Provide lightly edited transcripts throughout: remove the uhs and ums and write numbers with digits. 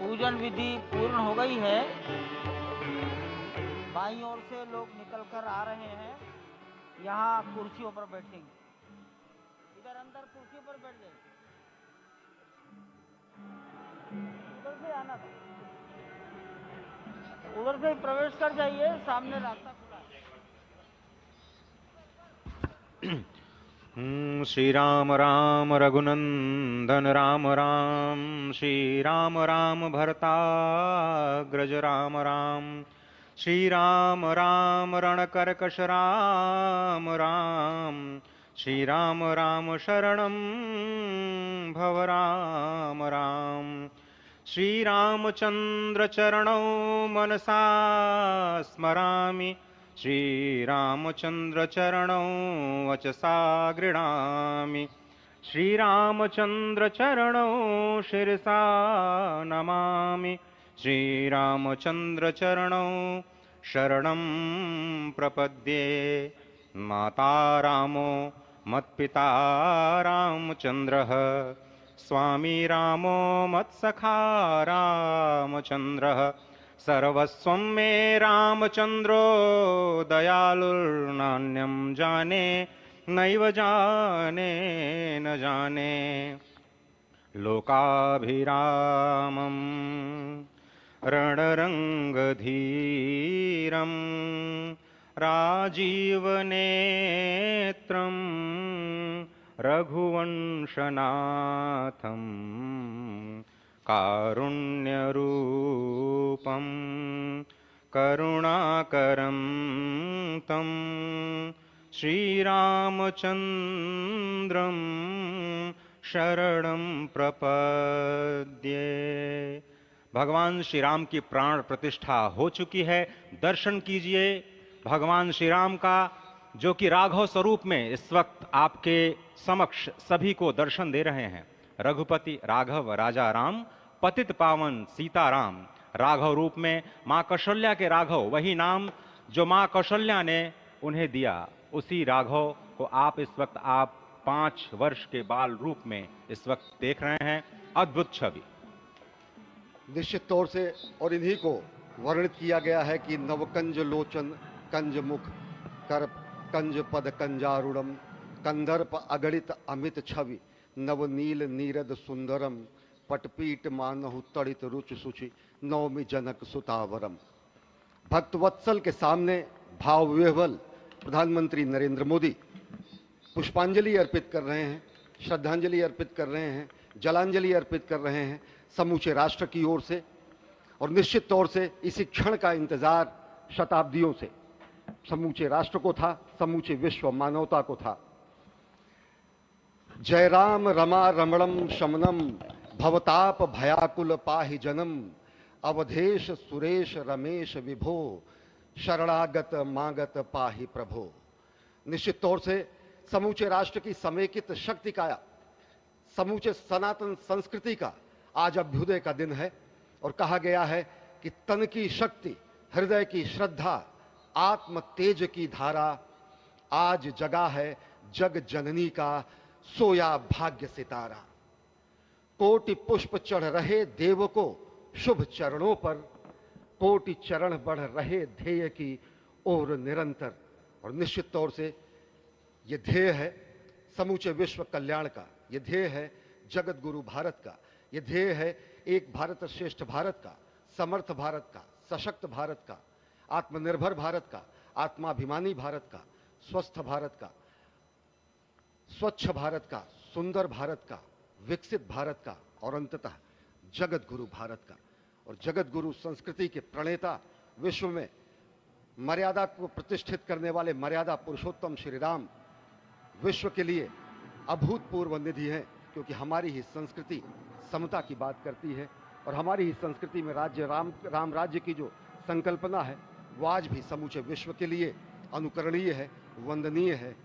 पूजन विधि पूर्ण हो गई है। बाईं ओर से लोग निकल कर आ रहे हैं, यहाँ कुर्सियों पर बैठेंगे। इधर अंदर कुर्सी पर बैठ जाए, उधर से आना था, उधर से प्रवेश कर जाइए, सामने रास्ता खुला है। श्री राम राम रघुनंदन राम राम, श्री राम राम भरताग्रज राम राम, श्री राम राम रणकर्कश राम राम, श्री राम राम शरणं भव राम राम, श्री रामचंद्र चरणौ मनसा स्मरामि, श्री रामचंद्र चरणौ वचसा गृह्णामि, श्री रामचंद्र चरणौ शिरसा नमामि, श्री रामचंद्र चरणौ शरणं प्रपद्ये। माता रामो मत्पिता रामचंद्रः, स्वामी रामो मत्सखा रामचंद्रः, सर्वस्वं मे रामचंद्रो दयालुर्नान्यं जाने नैव जाने न जाने। लोकाभिरामं रणरंगधीरं राजीवनेत्रं रघुवंशनाथं कारुण्यरूपं करुणाकरं तं श्रीरामचन्द्रं शरणं प्रपद्ये। भगवान श्री राम की प्राण प्रतिष्ठा हो चुकी है। दर्शन कीजिए भगवान श्री राम का, जो कि राघव स्वरूप में इस वक्त आपके समक्ष सभी को दर्शन दे रहे हैं। रघुपति राघव राजा राम, पतित पावन सीताराम। राघव रूप में मां कौशल्या के राघव, वही नाम जो मां कौशल्या ने उन्हें दिया। उसी राघव को आप इस वक्त 5 वर्ष के बाल रूप में इस वक्त देख रहे हैं। अद्भुत छवि। निश्चित तौर से और इन्हीं को वर्णित किया गया है कि नवकंज लोचन कंज मुख कर कंज पद कंजारुणम कंदर्प अगणित अमित छवि नवनील नीरद सुंदरम पटपीट मानहु तड़ित रुचि सुचि नवमी जनक सुतावरम। भक्तवत्सल के सामने भाव विह्वल प्रधानमंत्री नरेंद्र मोदी पुष्पांजलि अर्पित कर रहे हैं, श्रद्धांजलि अर्पित कर रहे हैं, जलांजलि अर्पित कर रहे हैं समूचे राष्ट्र की ओर से। और निश्चित तौर से इसी क्षण का इंतजार शताब्दियों से समूचे राष्ट्र को था, समूचे विश्व मानवता को था। जय राम रमा रमणम शमनम भवताप भयाकुल पाहि जनम अवधेश सुरेश रमेश विभो शरणागत मागत पाहि प्रभो। निश्चित तौर से समूचे राष्ट्र की समेकित शक्ति का, समूचे सनातन संस्कृति का आज अभ्युदय का दिन है। और कहा गया है कि तन की शक्ति, हृदय की श्रद्धा, आत्म तेज की धारा आज जगा है जग जननी का सोया भाग्य सितारा। कोटि पुष्प चढ़ रहे देव को शुभ चरणों पर, कोटि चरण बढ़ रहे ध्येय की ओर निरंतर। और निश्चित तौर से यह ध्येय है समूचे विश्व कल्याण का, यह ध्येय है जगत गुरु भारत का, यह ध्येय है एक भारत श्रेष्ठ भारत का, समर्थ भारत का, सशक्त भारत का, आत्मनिर्भर भारत का, आत्माभिमानी भारत का, स्वस्थ भारत का, स्वच्छ भारत का, सुंदर भारत का, विकसित भारत का और अंततः जगत गुरु भारत का। और जगत गुरु संस्कृति के प्रणेता, विश्व में मर्यादा को प्रतिष्ठित करने वाले मर्यादा पुरुषोत्तम श्री राम विश्व के लिए अभूतपूर्व निधि है, क्योंकि हमारी ही संस्कृति समता की बात करती है और हमारी ही संस्कृति में राज्य राम राज्य की जो संकल्पना है वो आज भी समूचे विश्व के लिए अनुकरणीय है, वंदनीय है।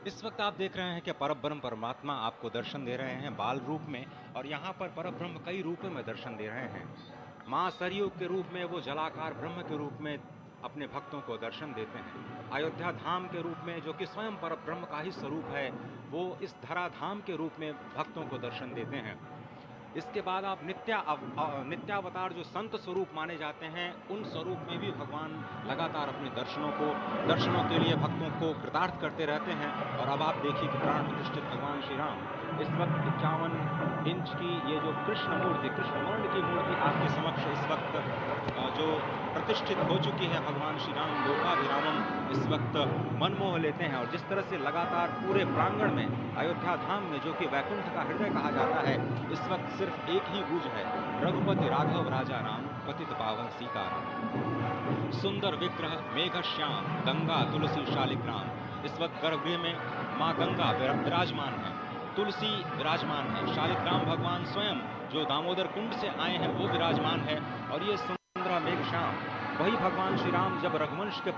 इस वक्त आप देख रहे हैं कि परब्रह्म परमात्मा आपको दर्शन दे रहे हैं बाल रूप में, और यहाँ पर परब्रह्म कई रूपों में दर्शन दे रहे हैं। माँ सरयू के रूप में वो जलाकार ब्रह्म के रूप में अपने भक्तों को दर्शन देते हैं। अयोध्या धाम के रूप में, जो कि स्वयं परब्रह्म का ही स्वरूप है, वो इस धरा धाम के रूप में भक्तों को दर्शन देते हैं। इसके बाद आप नित्यावतार जो संत स्वरूप माने जाते हैं, उन स्वरूप में भी भगवान लगातार अपने दर्शनों के लिए भक्तों को कृतार्थ करते रहते हैं। और अब आप देखिए कि प्राण प्रतिष्ठित भगवान श्री राम इस वक्त 51 इंच की ये जो कृष्ण वर्ण की मूर्ति आपके समक्ष इस वक्त जो प्रतिष्ठित हो चुकी है, भगवान श्री राम लोकाभिरामम इस वक्त मनमोह लेते हैं। और जिस तरह से लगातार पूरे प्रांगण में अयोध्या धाम में, जो कि वैकुंठ का हृदय कहा जाता है, इस वक्त सिर्फ एक ही गूंज है, रघुपति राघव राजा राम पतित पावन सीताराम। सुंदर विग्रह मेघ श्याम गंगा तुलसी शालिग्राम। इस वक्त गर्भगृह में माँ गंगा विराजमान है, तुलसी विराजमान है, शालिग्राम भगवान स्वयं जो दामोदर कुंड से आए हैं वो विराजमान है। और ये सुंदर मेघ श्याम वही भगवान श्री राम जब रघुवंश के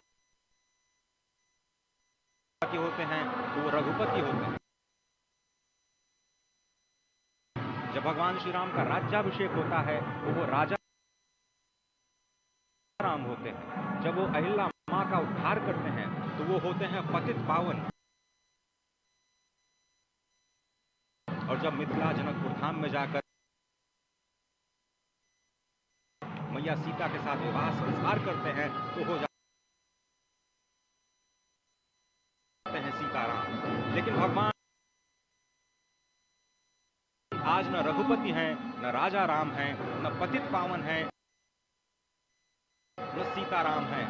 होते हैं तो वो रघुपति होते हैं। जब भगवान श्री राम का राज्याभिषेक होता है तो वो राजा राम होते हैं। जब वो अहिल्या मां का उद्धार करते हैं तो वो होते हैं पतित पावन। और जब मिथिला जनकपुर धाम में जाकर मैया सीता के साथ विवाह संस्कार करते हैं तो हो जाते हैं सीताराम। लेकिन भगवान आज न रघुपति हैं, न राजा राम हैं, न पतित पावन हैं, न सीताराम हैं,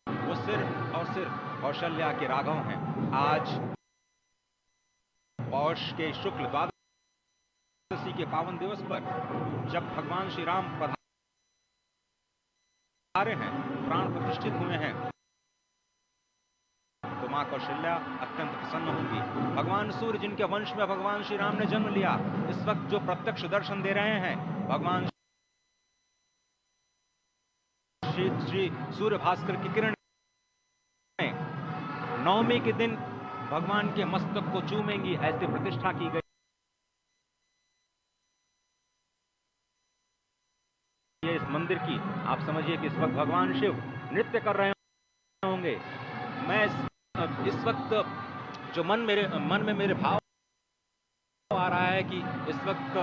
वो सिर्फ और सिर्फ कौशल्या के राघव हैं। आज पौष के शुक्ल द्वादशी के पावन दिवस पर जब भगवान श्री राम पधारे हैं, प्राण प्रतिष्ठित हुए हैं, तो मां कौशल्या अत्यंत प्रसन्न होंगी। भगवान सूर्य जिनके वंश में भगवान श्री राम ने जन्म लिया, इस वक्त जो प्रत्यक्ष दर्शन दे रहे हैं, भगवान श्री सूर्य भास्कर की किरण नवमी के दिन भगवान के मस्तक को चूमेंगी, ऐसी प्रतिष्ठा की गई। इस मंदिर की आप समझिए कि इस वक्त भगवान शिव नृत्य कर रहे होंगे, मैं इस वक्त जो मन में मेरे भाव आ रहा है कि इस वक्त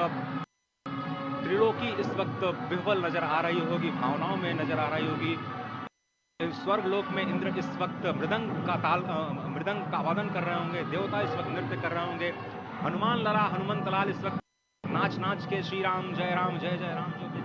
त्रिलोकी इस वक्त विह्वल नजर आ रही होगी, भावनाओं में नजर आ रही होगी। स्वर्ग लोक में इंद्र इस वक्त मृदंग का वादन कर रहे होंगे, देवता इस वक्त नृत्य कर रहे होंगे, हनुमान लला हनुमंत लाल इस वक्त नाच नाच के श्री राम जय जय राम जो भी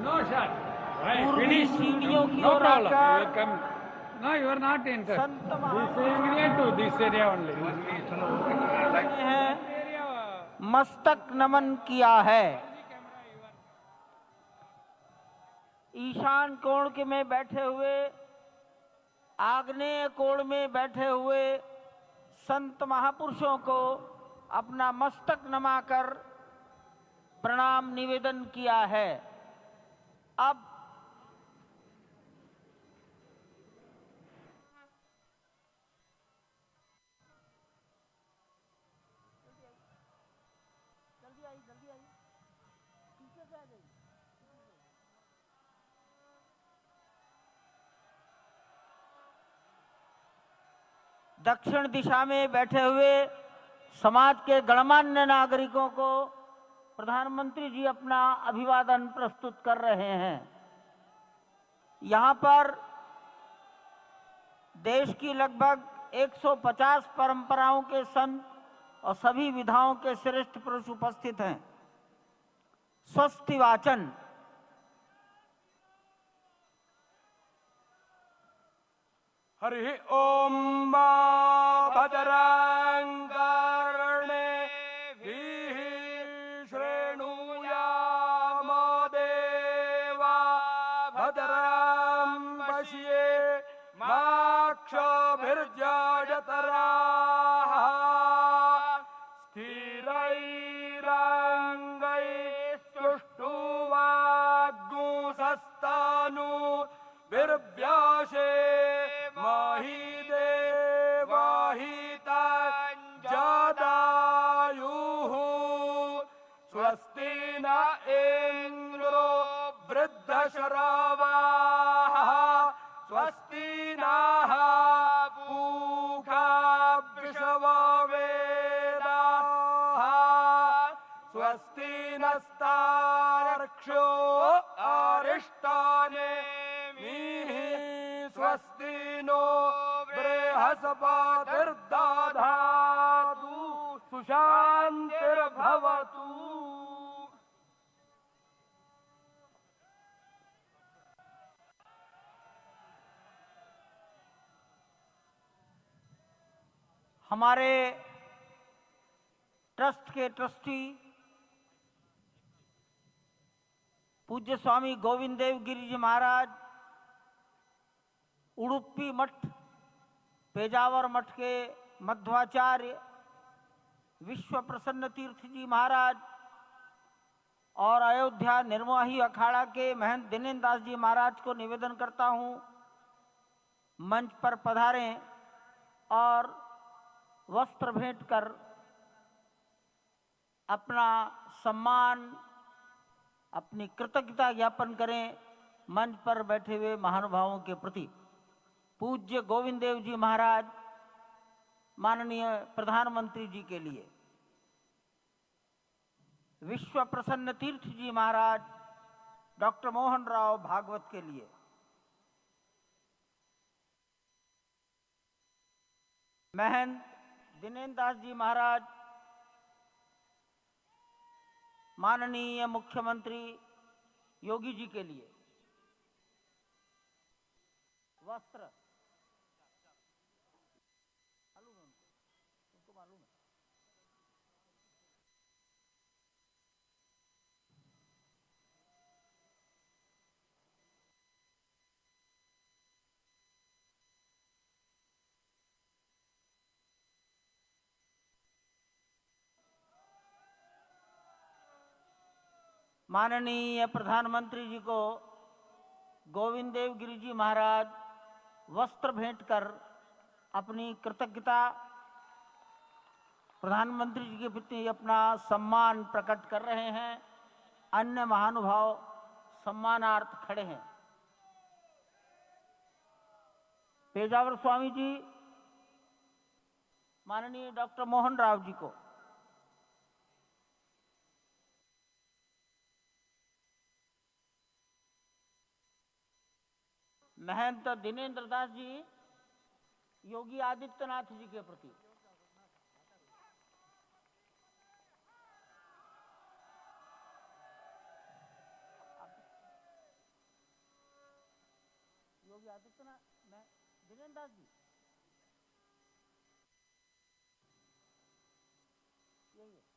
No, sir. Right, पूर्वी finish. सीढ़ियों की No ओर problem. You आकर will come. No, you are not entered. Sant This महापुरुष is near to this area only. हैं मस्तक नमन किया है। ईशान कोण के में बैठे हुए, आग्नेय कोण में बैठे हुए संत महापुरुषों को अपना मस्तक नमाकर प्रणाम निवेदन किया है। अब दक्षिण दिशा में बैठे हुए समाज के गणमान्य नागरिकों को प्रधानमंत्री जी अपना अभिवादन प्रस्तुत कर रहे हैं। यहाँ पर देश की लगभग 150 परंपराओं के संत और सभी विधाओं के श्रेष्ठ पुरुष उपस्थित हैं। स्वस्ति वाचन हरि ओम भद्रं कर्णेभिः शृणुयाम देवा भद्रं पश्येमाक्षभिर्यजत्राः स्थिरैरङ्गैस्तुष्टुवाग्गुंसस्तनूभिर्व्यासे जादायुः स्वस्ति न इंद्रो वृद्धश्रवाः स्वस्ति नः पूषा विश्ववेदाः स्वस्ति नस्तार्क्ष्यो अरिष्टानेमिः स्वस्ति नो बृहस्पतिर्दधातु सुशान्तिर्भवतु। हमारे ट्रस्ट के ट्रस्टी पूज्य स्वामी गोविंद देव गिरि जी महाराज उडुपी मठ, पेजावर मठ के मध्वाचार्य विश्व प्रसन्न तीर्थ जी महाराज और अयोध्या निर्मोही अखाड़ा के महंत दिनेन्द्र दास जी महाराज को निवेदन करता हूं, मंच पर पधारें और वस्त्र भेंट कर अपना सम्मान, अपनी कृतज्ञता ज्ञापन करें मंच पर बैठे हुए महानुभावों के प्रति। पूज्य गोविंद देव जी महाराज माननीय प्रधानमंत्री जी के लिए, विश्व प्रसन्न तीर्थ जी महाराज डॉक्टर मोहन राव भागवत के लिए, महंत दिनेन्द्र दास जी महाराज माननीय मुख्यमंत्री योगी जी के लिए वस्त्र उनको मालूम है। माननीय प्रधानमंत्री जी को गोविंद देव गिरि जी महाराज वस्त्र भेंट कर अपनी कृतज्ञता, प्रधानमंत्री जी के प्रति अपना सम्मान प्रकट कर रहे हैं। अन्य महानुभाव सम्मानार्थ खड़े हैं। पेजावर स्वामी जी माननीय डॉक्टर मोहन राव जी को, महंत दिनेन्द्र दास जी योगी आदित्यनाथ जी के प्रति, योगी आदित्यनाथ मैं दिनेन्द्र दास जी यही है।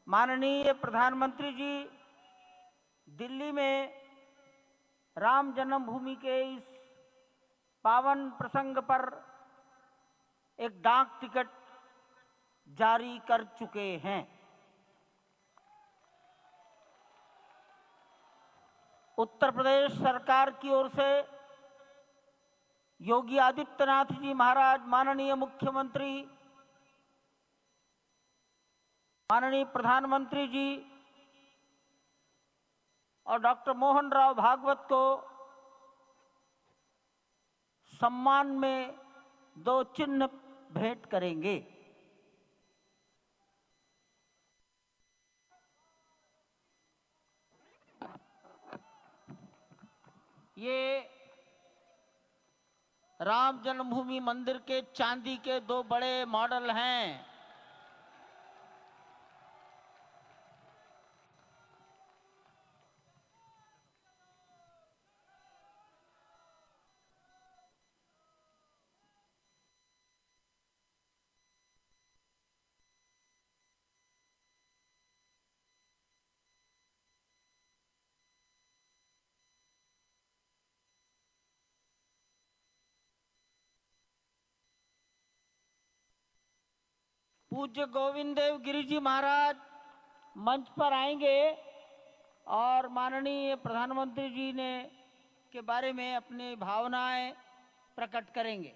माननीय प्रधानमंत्री जी दिल्ली में राम जन्मभूमि के इस पावन प्रसंग पर एक डाक टिकट जारी कर चुके हैं। उत्तर प्रदेश सरकार की ओर से योगी आदित्यनाथ जी महाराज माननीय मुख्यमंत्री, माननीय प्रधानमंत्री जी और डॉक्टर मोहन राव भागवत को सम्मान में 2 चिन्ह भेंट करेंगे। ये राम जन्मभूमि मंदिर के चांदी के 2 बड़े मॉडल हैं। पूज्य गोविंद देव गिरि जी महाराज मंच पर आएंगे और माननीय प्रधानमंत्री जी ने के बारे में अपनी भावनाएं प्रकट करेंगे।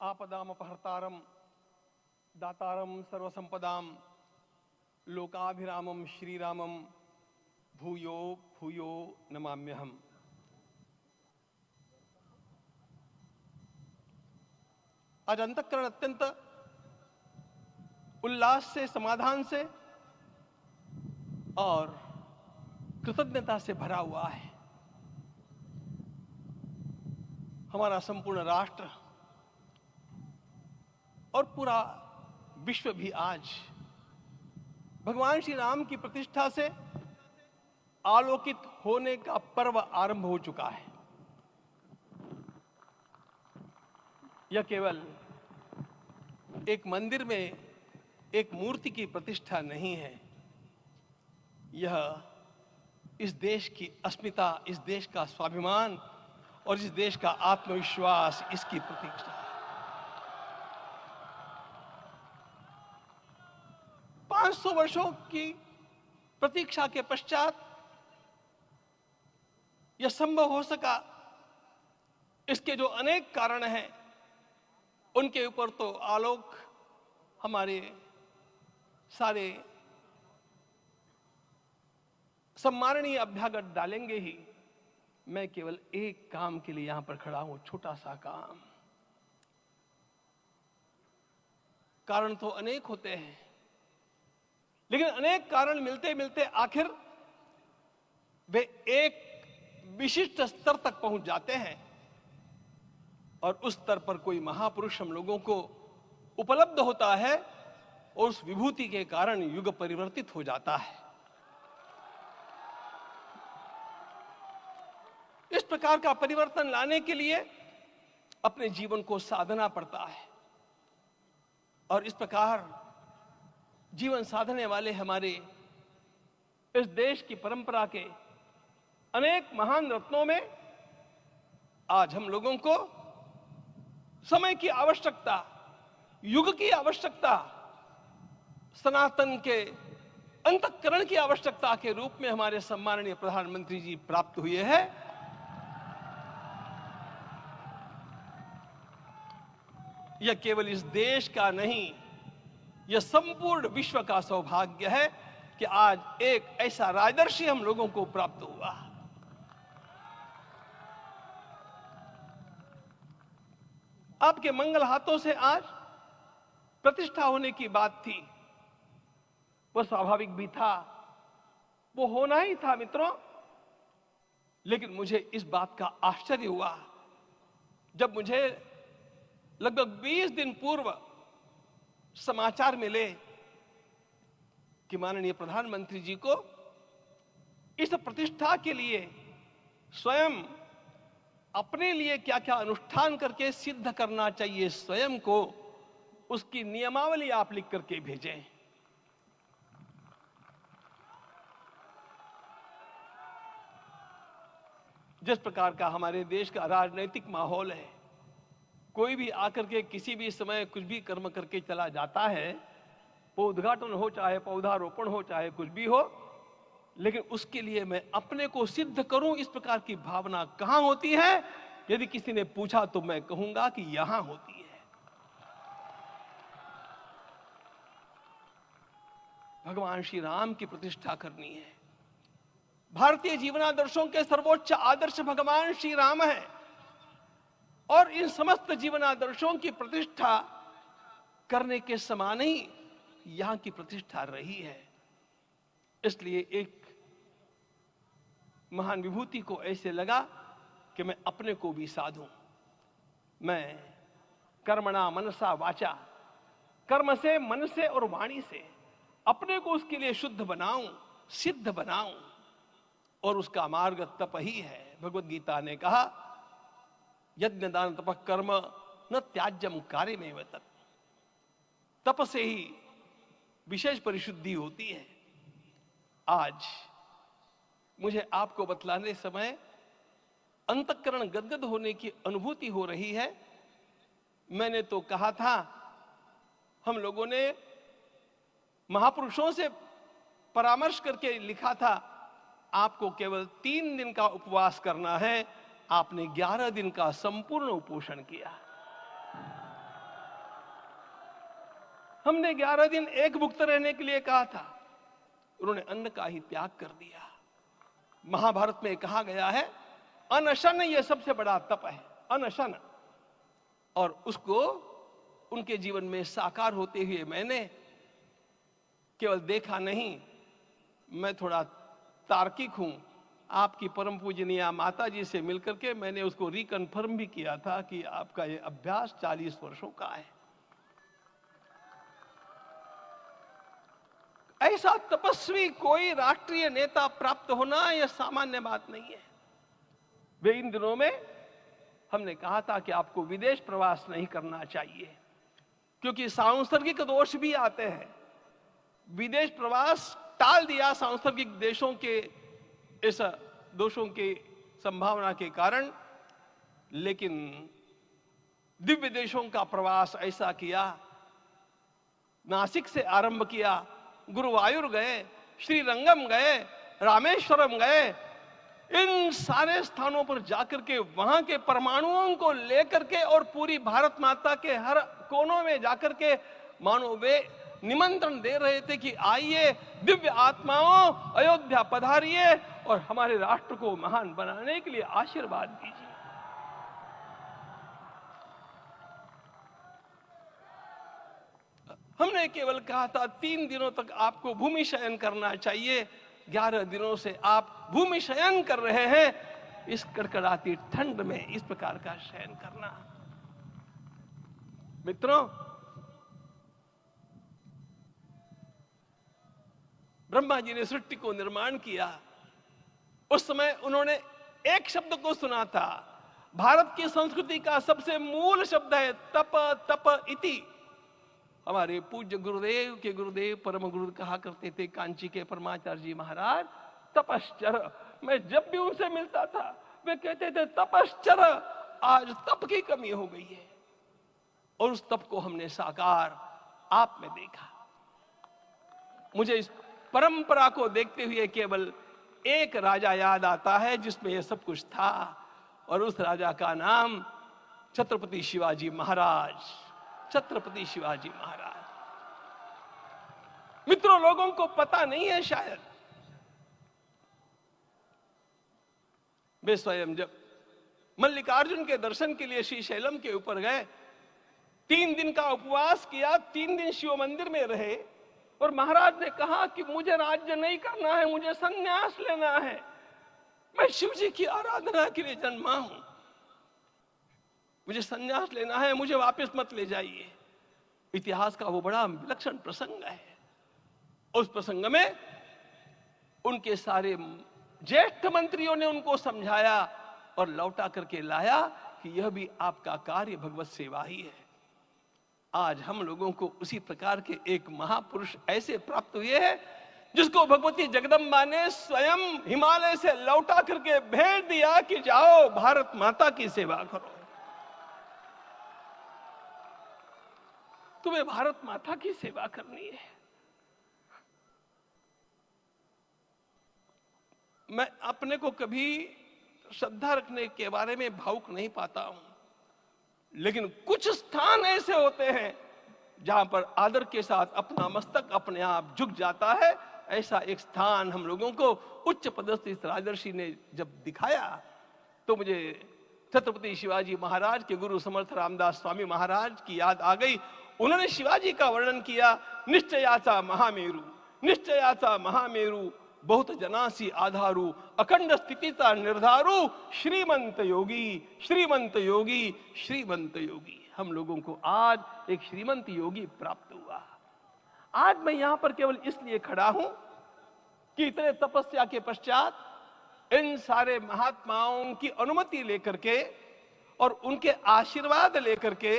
आपदामपहर्तारम दातारम सर्वसंपदाम लोकाभिरामम श्रीरामम भूयो भूयो नमाम्यहम्। आज अंतःकरण अत्यंत उल्लास से, समाधान से और कृतज्ञता से भरा हुआ है। हमारा संपूर्ण राष्ट्र और पूरा विश्व भी आज भगवान श्री राम की प्रतिष्ठा से आलोकित होने का पर्व आरंभ हो चुका है। यह केवल एक मंदिर में एक मूर्ति की प्रतिष्ठा नहीं है, यह इस देश की अस्मिता, इस देश का स्वाभिमान और इस देश का आत्मविश्वास, इसकी प्रतीक्षा है। 500 वर्षों की प्रतीक्षा के पश्चात यह संभव हो सका। इसके जो अनेक कारण हैं, उनके ऊपर तो आलोक हमारे सारे सम्माननीय अभ्यागत डालेंगे ही। मैं केवल एक काम के लिए यहां पर खड़ा हूं, छोटा सा काम। कारण तो अनेक होते हैं, लेकिन अनेक कारण मिलते मिलते आखिर वे एक विशिष्ट स्तर तक पहुंच जाते हैं और उस स्तर पर कोई महापुरुष हम लोगों को उपलब्ध होता है और उस विभूति के कारण युग परिवर्तित हो जाता है। इस प्रकार का परिवर्तन लाने के लिए अपने जीवन को साधना पड़ता है और इस प्रकार जीवन साधने वाले हमारे इस देश की परंपरा के अनेक महान रत्नों में आज हम लोगों को समय की आवश्यकता, युग की आवश्यकता, सनातन के अंतःकरण की आवश्यकता के रूप में हमारे सम्माननीय प्रधानमंत्री जी प्राप्त हुए हैं। यह केवल इस देश का नहीं, यह संपूर्ण विश्व का सौभाग्य है कि आज एक ऐसा राजदर्शी हम लोगों को प्राप्त हुआ। आपके मंगल हाथों से आज प्रतिष्ठा होने की बात थी, वह स्वाभाविक भी था, वो होना ही था मित्रों। लेकिन मुझे इस बात का आश्चर्य हुआ जब मुझे लगभग 20 दिन पूर्व समाचार मिले कि माननीय प्रधानमंत्री जी को इस प्रतिष्ठा के लिए स्वयं अपने लिए क्या क्या अनुष्ठान करके सिद्ध करना चाहिए स्वयं को, उसकी नियमावली आप लिख करके भेजें। जिस प्रकार का हमारे देश का राजनीतिक माहौल है, कोई भी आकर के किसी भी समय कुछ भी कर्म करके चला जाता है, वो उद्घाटन हो चाहे पौधारोपण हो चाहे कुछ भी हो, लेकिन उसके लिए मैं अपने को सिद्ध करूं, इस प्रकार की भावना कहां होती है? यदि किसी ने पूछा तो मैं कहूंगा कि यहां होती है। भगवान श्री राम की प्रतिष्ठा करनी है। भारतीय जीवनादर्शों के सर्वोच्च आदर्श भगवान श्री राम है और इन समस्त जीवनादर्शों की प्रतिष्ठा करने के समान ही यहां की प्रतिष्ठा रही है। इसलिए एक महान विभूति को ऐसे लगा कि मैं अपने को भी साधूं। मैं कर्मणा मनसा वाचा, कर्म से, मन से और वाणी से अपने को उसके लिए शुद्ध बनाऊं, सिद्ध बनाऊं, और उसका मार्ग तप ही है। भगवत गीता ने कहा, यज्ञ दान तप कर्म न त्याज्यम कार्य में तत्। तप से ही विशेष परिशुद्धि होती है। आज मुझे आपको बतलाने समय अंतःकरण गदगद होने की अनुभूति हो रही है। मैंने तो कहा था, हम लोगों ने महापुरुषों से परामर्श करके लिखा था, आपको केवल 3 दिन का उपवास करना है। आपने 11 दिन का संपूर्ण उपोषण किया। हमने 11 दिन एक भुक्त रहने के लिए कहा था, उन्होंने अन्न का ही त्याग कर दिया। महाभारत में कहा गया है अनशन यह सबसे बड़ा तप है, अनशन। और उसको उनके जीवन में साकार होते हुए मैंने केवल देखा नहीं, मैं थोड़ा तार्किक हूं। आपकी परम पूजनीय माता जी से मिलकर के मैंने उसको रिकन्फर्म भी किया था कि आपका ये अभ्यास 40 वर्षों का है। ऐसा तपस्वी कोई राष्ट्रीय नेता प्राप्त होना यह सामान्य बात नहीं है। वे इन दिनों में हमने कहा था कि आपको विदेश प्रवास नहीं करना चाहिए, क्योंकि सांसर्गिक दोष भी आते हैं। विदेश प्रवास टाल दिया सांसर्गिक देशों के इस दोषों के संभावना के कारण, लेकिन दिव्य देशों का प्रवास ऐसा किया। नासिक से आरंभ किया, गुरुवायूर गए, श्रीरंगम गए, रामेश्वरम गए। इन सारे स्थानों पर जाकर के वहां के परमाणुओं को लेकर के और पूरी भारत माता के हर कोनों में जाकर के मानो वे निमंत्रण दे रहे थे कि आइए दिव्य आत्माओं, अयोध्या पधारिए और हमारे राष्ट्र को महान बनाने के लिए आशीर्वाद दीजिए। हमने केवल कहा था 3 दिनों तक आपको भूमि शयन करना चाहिए। 11 दिनों से आप भूमि शयन कर रहे हैं। इस कड़कड़ाती ठंड में इस प्रकार का शयन करना, मित्रों, ब्रह्मा जी ने सृष्टि को निर्माण किया। उस समय उन्होंने एक शब्द को सुना था। भारत की संस्कृति का सबसे मूल शब्द है तप, तप इति। हमारे पूज्य गुरुदेव के गुरुदेव परम गुरु कहा करते थे, कांची के परमाचार्य जी महाराज, तपश्चर। मैं जब भी उनसे मिलता था वे कहते थे तपश्चर। आज तप की कमी हो गई है और उस तप को हमने साकार आप में देखा। मुझे इस परंपरा को देखते हुए केवल एक राजा याद आता है जिसमें यह सब कुछ था, और उस राजा का नाम छत्रपति शिवाजी महाराज। छत्रपति शिवाजी महाराज। मित्रों, लोगों को पता नहीं है शायद, वे स्वयं जब मल्लिकार्जुन के दर्शन के लिए श्रीशैलम के ऊपर गए, 3 दिन का उपवास किया, 3 दिन शिव मंदिर में रहे, और महाराज ने कहा कि मुझे राज्य नहीं करना है, मुझे संन्यास लेना है, मैं शिव जी की आराधना के लिए जन्मा हूं, मुझे संन्यास लेना है, मुझे वापस मत ले जाइए। इतिहास का वो बड़ा विलक्षण प्रसंग है। उस प्रसंग में उनके सारे ज्येष्ठ मंत्रियों ने उनको समझाया और लौटा करके लाया कि यह भी आपका कार्य भगवत सेवा ही है। आज हम लोगों को उसी प्रकार के एक महापुरुष ऐसे प्राप्त हुए हैं जिसको भगवती जगदम्बा ने स्वयं हिमालय से लौटा करके भेज दिया कि जाओ भारत माता की सेवा करो। तुम्हें भारत माता की सेवा करनी है। मैं अपने को कभी श्रद्धा रखने के बारे में भावुक नहीं पाता हूं, लेकिन कुछ स्थान ऐसे होते हैं जहां पर आदर के साथ अपना मस्तक अपने आप झुक जाता है। ऐसा एक स्थान हम लोगों को उच्च पदस्थ इस राजर्षि ने जब दिखाया तो मुझे छत्रपति शिवाजी महाराज के गुरु समर्थ रामदास स्वामी महाराज की याद आ गई। उन्होंने शिवाजी का वर्णन किया, निश्चयाचा महामेरु, निश्चयाचा महामेरु, बहुत जनासी आधारू, अखंड स्थितिता निर्धारू, श्रीमंत योगी, श्रीमंत योगी, श्रीमंत योगी। हम लोगों को आज एक श्रीमंत योगी प्राप्त हुआ। आज मैं यहां पर केवल इसलिए खड़ा हूं कि इतने तपस्या के पश्चात इन सारे महात्माओं की अनुमति लेकर के और उनके आशीर्वाद लेकर के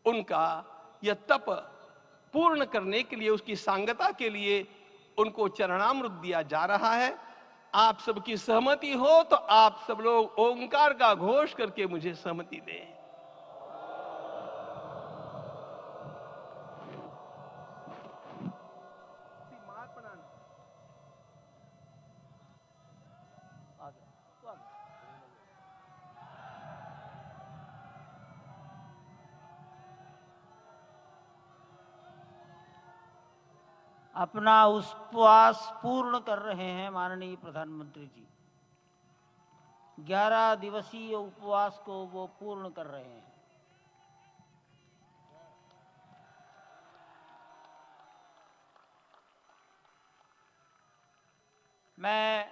उनका यह तप पूर्ण करने के लिए, उसकी सांगता के लिए उनको चरणामृत दिया जा रहा है। आप सबकी सहमति हो तो आप सब लोग ओंकार का घोष करके मुझे सहमति दें। अपना उपवास पूर्ण कर रहे हैं माननीय प्रधानमंत्री जी। 11 दिवसीय उपवास को वो पूर्ण कर रहे हैं। मैं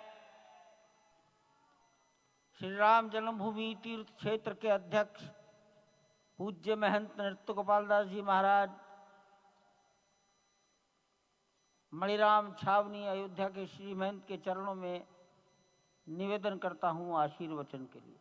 श्री राम जन्मभूमि तीर्थ क्षेत्र के अध्यक्ष पूज्य महंत नृत्य गोपाल दास जी महाराज, मणिराम छावनी अयोध्या के श्री महंत के चरणों में निवेदन करता हूं आशीर्वचन के लिए।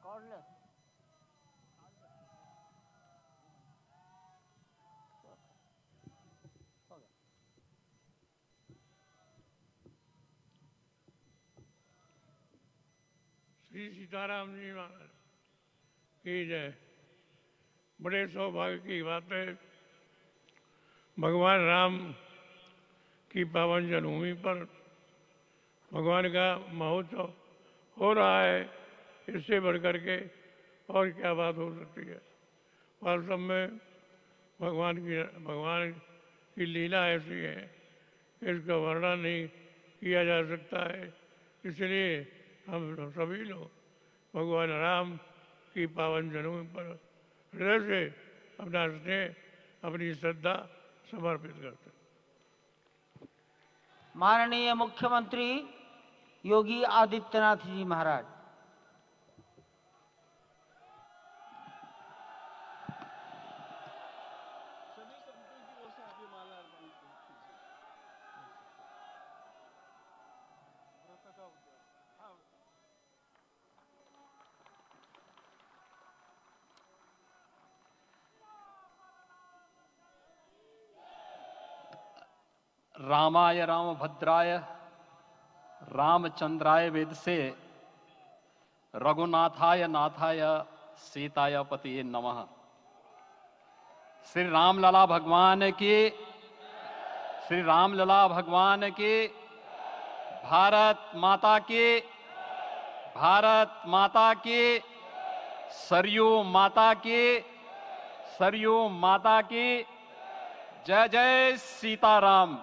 कौन ले? श्री सीताराम जी महाराज की जय। बड़े सौभाग्य की बात है, भगवान राम की पावन जन्मभूमि पर भगवान का महोत्सव हो रहा है। इससे बढ़कर के और क्या बात हो सकती है। वास्तव में भगवान की लीला ऐसी है कि इसका वर्णन नहीं किया जा सकता है। इसलिए हम सभी लोग भगवान राम की पावन जन्मभूमि पर हृदय से अपना स्नेह, अपनी श्रद्धा समर्पित करते हैं। माननीय मुख्यमंत्री योगी आदित्यनाथ जी महाराज। रामाय रामभद्राय रामचंद्राय वेदसे रघुनाथाय नाथाय सीताय पतिये नमः। श्री रामलला भगवान की, श्री रामलला भगवान की, भारत माता की, भारत माता की, सरयू माता की, सरयू माता की जय जय सीताराम।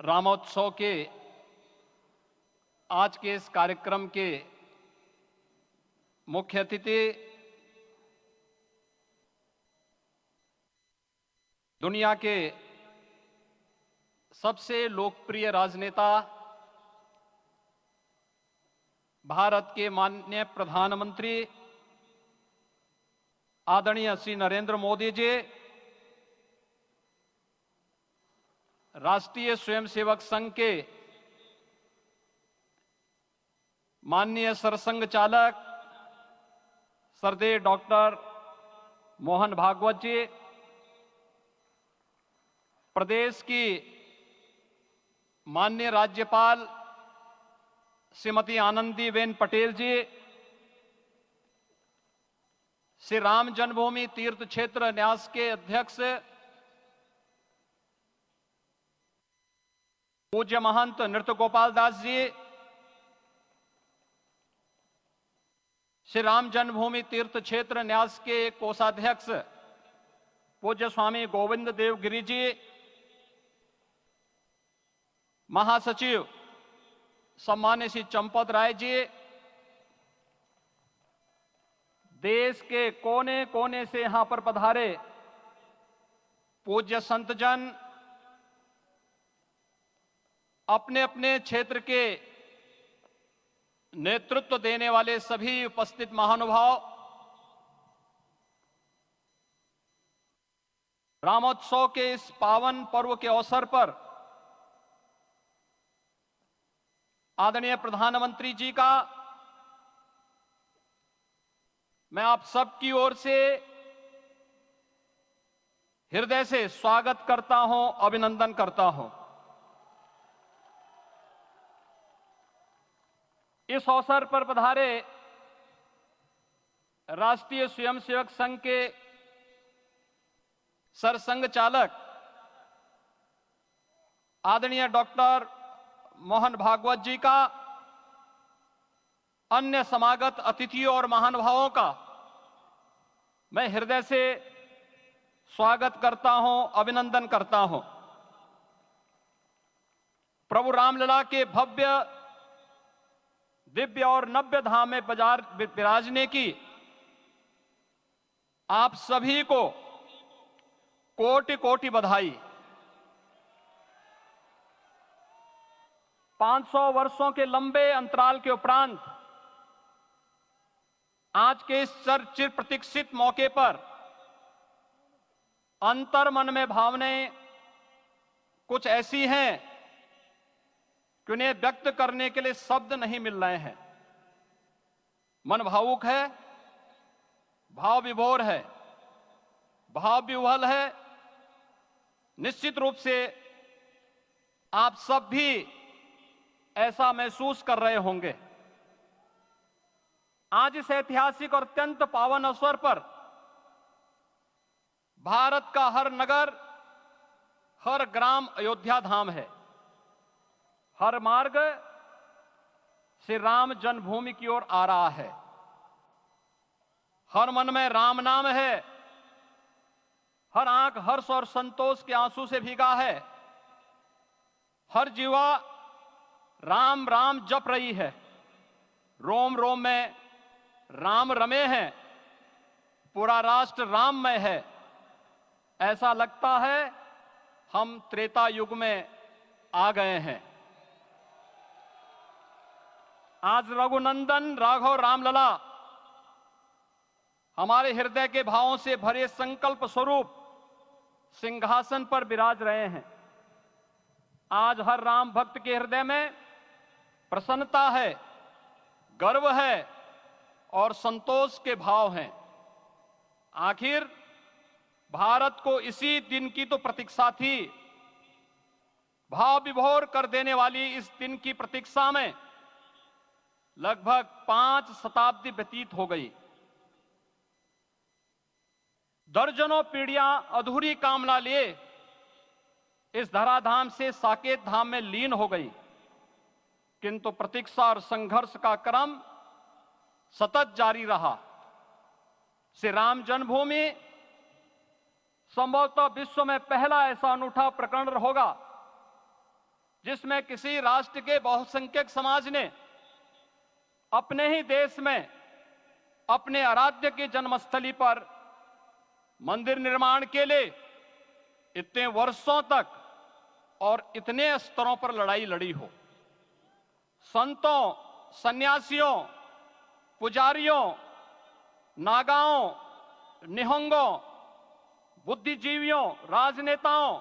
रामोत्सव के आज के इस कार्यक्रम के मुख्य अतिथि दुनिया के सबसे लोकप्रिय राजनेता भारत के माननीय प्रधानमंत्री आदरणीय श्री नरेंद्र मोदी जी, राष्ट्रीय स्वयंसेवक संघ के माननीय सरसंघ चालक श्रद्धेय डॉक्टर मोहन भागवत जी, प्रदेश की माननीय राज्यपाल श्रीमती आनंदीबेन पटेल जी, श्री राम जन्मभूमि तीर्थ क्षेत्र न्यास के अध्यक्ष पूज्य महंत नृत्य गोपाल दास जी, श्री राम जन्मभूमि तीर्थ क्षेत्र न्यास के कोषाध्यक्ष पूज्य स्वामी गोविंद देव गिरी जी, महासचिव सम्मान्य श्री चंपत राय जी, देश के कोने कोने से यहां पर पधारे पूज्य संतजन, अपने अपने क्षेत्र के नेतृत्व देने वाले सभी उपस्थित महानुभाव, रामोत्सव के इस पावन पर्व के अवसर पर आदरणीय प्रधानमंत्री जी का मैं आप सबकी ओर से हृदय से स्वागत करता हूं, अभिनंदन करता हूं। इस अवसर पर पधारे राष्ट्रीय स्वयंसेवक संघ के सरसंघ चालक आदरणीय डॉक्टर मोहन भागवत जी का, अन्य समागत अतिथियों और महानुभावों का मैं हृदय से स्वागत करता हूं, अभिनंदन करता हूं। प्रभु रामलला के भव्य, दिव्य और नव्य धाम में विराजने की आप सभी को कोटि कोटि बधाई। 500 वर्षों के लंबे अंतराल के उपरांत आज के इस चिर प्रतीक्षित मौके पर अंतर मन में भावनाएं कुछ ऐसी हैं कि उन्हें व्यक्त करने के लिए शब्द नहीं मिल रहे हैं। मन भावुक है, भाव विभोर है, भाव विह्वल है। निश्चित रूप से आप सब भी ऐसा महसूस कर रहे होंगे। आज इस ऐतिहासिक और अत्यंत पावन अवसर पर भारत का हर नगर, हर ग्राम अयोध्या धाम है। हर मार्ग श्री राम जन्मभूमि की ओर आ रहा है। हर मन में राम नाम है। हर आंख हर्ष और संतोष के आंसू से भीगा है। हर जीवा राम राम जप रही है। रोम रोम में राम रमे हैं। पूरा राष्ट्र राममय है। ऐसा लगता है हम त्रेता युग में आ गए हैं। आज रघुनंदन राघव रामलला हमारे हृदय के भावों से भरे संकल्प स्वरूप सिंहासन पर विराज रहे हैं। आज हर राम भक्त के हृदय में प्रसन्नता है, गर्व है और संतोष के भाव हैं। आखिर भारत को इसी दिन की तो प्रतीक्षा थी। भाव विभोर कर देने वाली इस दिन की प्रतीक्षा में लगभग 5 शताब्दी व्यतीत हो गई। दर्जनों पीढ़ियां अधूरी कामना लिए इस धराधाम से साकेत धाम में लीन हो गई, किंतु प्रतीक्षा और संघर्ष का क्रम सतत जारी रहा। श्री राम जन्मभूमि संभवतः विश्व में पहला ऐसा अनूठा प्रकरण होगा जिसमें किसी राष्ट्र के बहुसंख्यक समाज ने अपने ही देश में अपने आराध्य की जन्मस्थली पर मंदिर निर्माण के लिए इतने वर्षों तक और इतने स्तरों पर लड़ाई लड़ी हो। संतों, सन्यासियों, पुजारियों, नागाओं, निहंगों, बुद्धिजीवियों, राजनेताओं,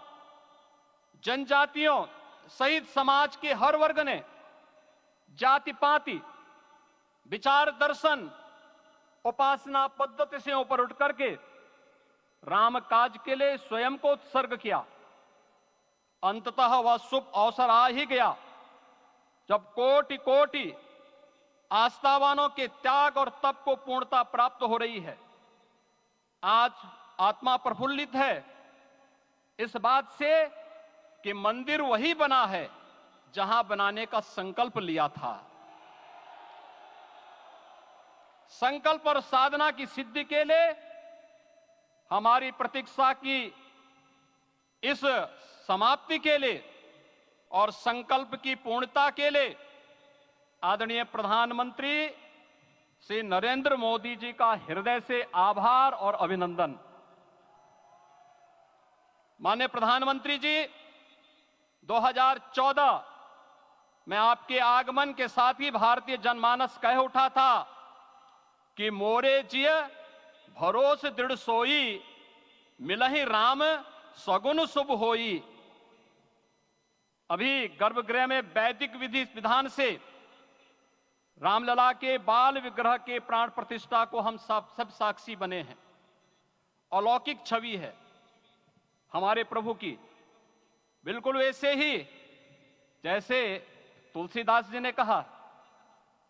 जनजातियों सहित समाज के हर वर्ग ने जाति पाति, विचार दर्शन, उपासना पद्धति से ऊपर उठ करके राम काज के लिए स्वयं को उत्सर्ग किया। अंततः वह शुभ अवसर आ ही गया जब कोटि कोटि आस्थावानों के त्याग और तप को पूर्णता प्राप्त हो रही है। आज आत्मा प्रफुल्लित है इस बात से कि मंदिर वही बना है जहां बनाने का संकल्प लिया था। संकल्प और साधना की सिद्धि के लिए हमारी प्रतीक्षा की इस समाप्ति के लिए और संकल्प की पूर्णता के लिए आदरणीय प्रधानमंत्री श्री नरेंद्र मोदी जी का हृदय से आभार और अभिनंदन। माननीय प्रधानमंत्री जी, 2014 में आपके आगमन के साथ ही भारतीय जनमानस कह उठा था कि मोरे जिय भरोस दृढ़ सोई, मिलहि राम सगुन शुभ होई। अभी गर्भगृह में वैदिक विधि विधान से रामलला के बाल विग्रह के प्राण प्रतिष्ठा को हम सब साक्षी बने हैं। अलौकिक छवि है हमारे प्रभु की, बिल्कुल वैसे ही जैसे तुलसीदास जी ने कहा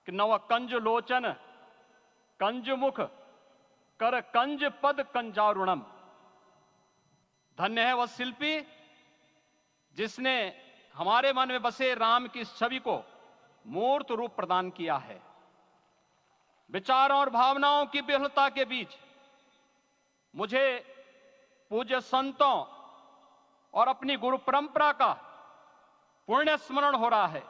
कि नव कंज लोचन कंज मुख कर कंज पद कंजारुणम। धन्य है वह शिल्पी जिसने हमारे मन में बसे राम की इस छवि को मूर्त रूप प्रदान किया है। विचारों और भावनाओं की विहलता के बीच मुझे पूज्य संतों और अपनी गुरु परंपरा का पुण्य स्मरण हो रहा है।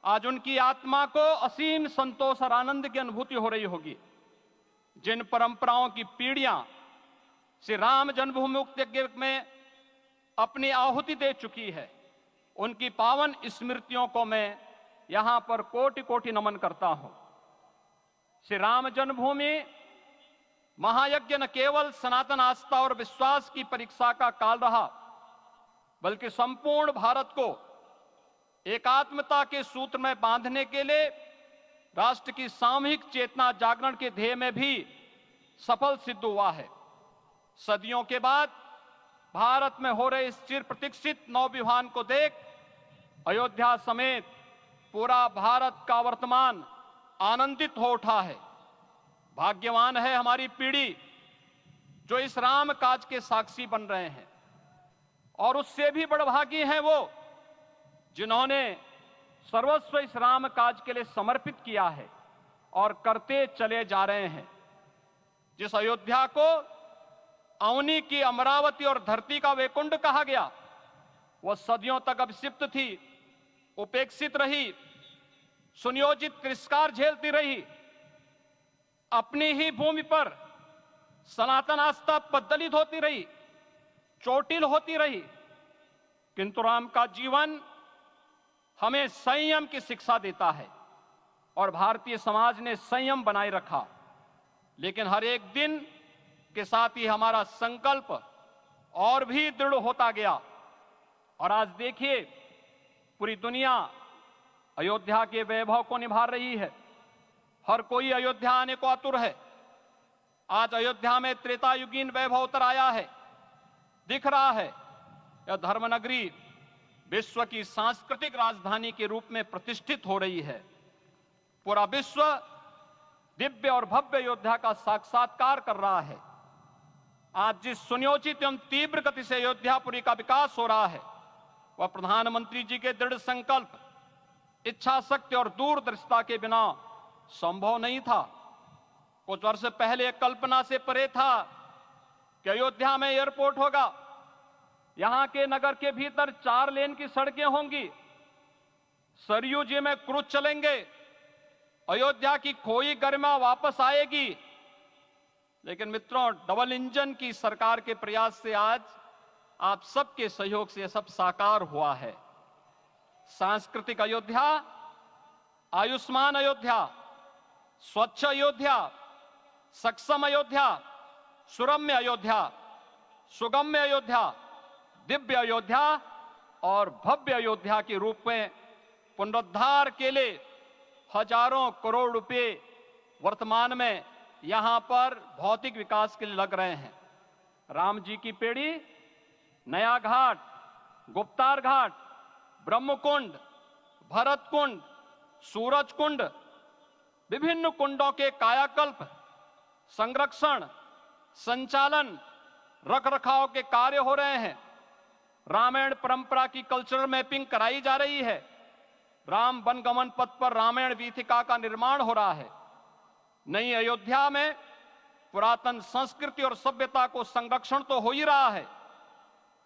आज उनकी आत्मा को असीम संतोष और आनंद की अनुभूति हो रही होगी। जिन परंपराओं की पीढ़ियां श्री राम जन्मभूमि मुक्ति यज्ञ में अपनी आहुति दे चुकी है, उनकी पावन स्मृतियों को मैं यहां पर कोटि कोटि नमन करता हूं। श्री राम जन्मभूमि महायज्ञ न केवल सनातन आस्था और विश्वास की परीक्षा का काल रहा, बल्कि संपूर्ण भारत को एकात्मता के सूत्र में बांधने के लिए राष्ट्र की सामूहिक चेतना जागरण के ध्येय में भी सफल सिद्ध हुआ है। सदियों के बाद भारत में हो रहे इस चिर प्रतीक्षित नवविवाह को देख अयोध्या समेत पूरा भारत का वर्तमान आनंदित हो उठा है। भाग्यवान है हमारी पीढ़ी जो इस राम काज के साक्षी बन रहे हैं, और उससे भी बड़भागी हैं वो जिन्होंने सर्वस्व इस राम काज के लिए समर्पित किया है और करते चले जा रहे हैं। जिस अयोध्या को अवनी की अमरावती और धरती का वैकुंठ कहा गया, वह सदियों तक अभिषिप्त थी, उपेक्षित रही, सुनियोजित तिरस्कार झेलती रही। अपनी ही भूमि पर सनातन आस्था पद्दलित होती रही, चोटिल होती रही, किंतु राम का जीवन हमें संयम की शिक्षा देता है और भारतीय समाज ने संयम बनाए रखा। लेकिन हर एक दिन के साथ ही हमारा संकल्प और भी दृढ़ होता गया, और आज देखिए पूरी दुनिया अयोध्या के वैभव को निभा रही है। हर कोई अयोध्या आने को आतुर है। आज अयोध्या में त्रेतायुगीन वैभव उतर आया है, दिख रहा है। यह धर्मनगरी विश्व की सांस्कृतिक राजधानी के रूप में प्रतिष्ठित हो रही है। पूरा विश्व दिव्य और भव्य अयोध्या का साक्षात्कार कर रहा है। आज जिस सुनियोजित एवं तीव्र गति से अयोध्यापुरी का विकास हो रहा है, वह प्रधानमंत्री जी के दृढ़ संकल्प, इच्छा शक्ति और दूरदर्शिता के बिना संभव नहीं था। कुछ वर्ष पहले कल्पना से परे था कि अयोध्या में एयरपोर्ट होगा, यहां के नगर के भीतर 4 लेन की सड़कें होंगी, सरयू जी में क्रूज चलेंगे, अयोध्या की खोई गरिमा वापस आएगी। लेकिन मित्रों, डबल इंजन की सरकार के प्रयास से आज आप सबके सहयोग से यह सब साकार हुआ है। सांस्कृतिक अयोध्या, आयुष्मान अयोध्या, स्वच्छ अयोध्या, सक्षम अयोध्या, सुरम्य अयोध्या, सुगम्य अयोध्या, दिव्य अयोध्या और भव्य अयोध्या के रूप में पुनरुद्धार के लिए हजारों करोड़ रुपए वर्तमान में यहां पर भौतिक विकास के लिए लग रहे हैं। राम जी की पेड़ी, नया घाट, गुप्तार घाट, ब्रह्मकुंड, भरत कुंड, सूरज कुंड, विभिन्न कुंडों के कायाकल्प, संरक्षण, संचालन, रखरखाव के कार्य हो रहे हैं। रामायण परंपरा की कल्चरल मैपिंग कराई जा रही है। राम वनगमन पथ पर रामायण वीथिका का निर्माण हो रहा है। नई अयोध्या में पुरातन संस्कृति और सभ्यता को संरक्षण तो हो ही रहा है,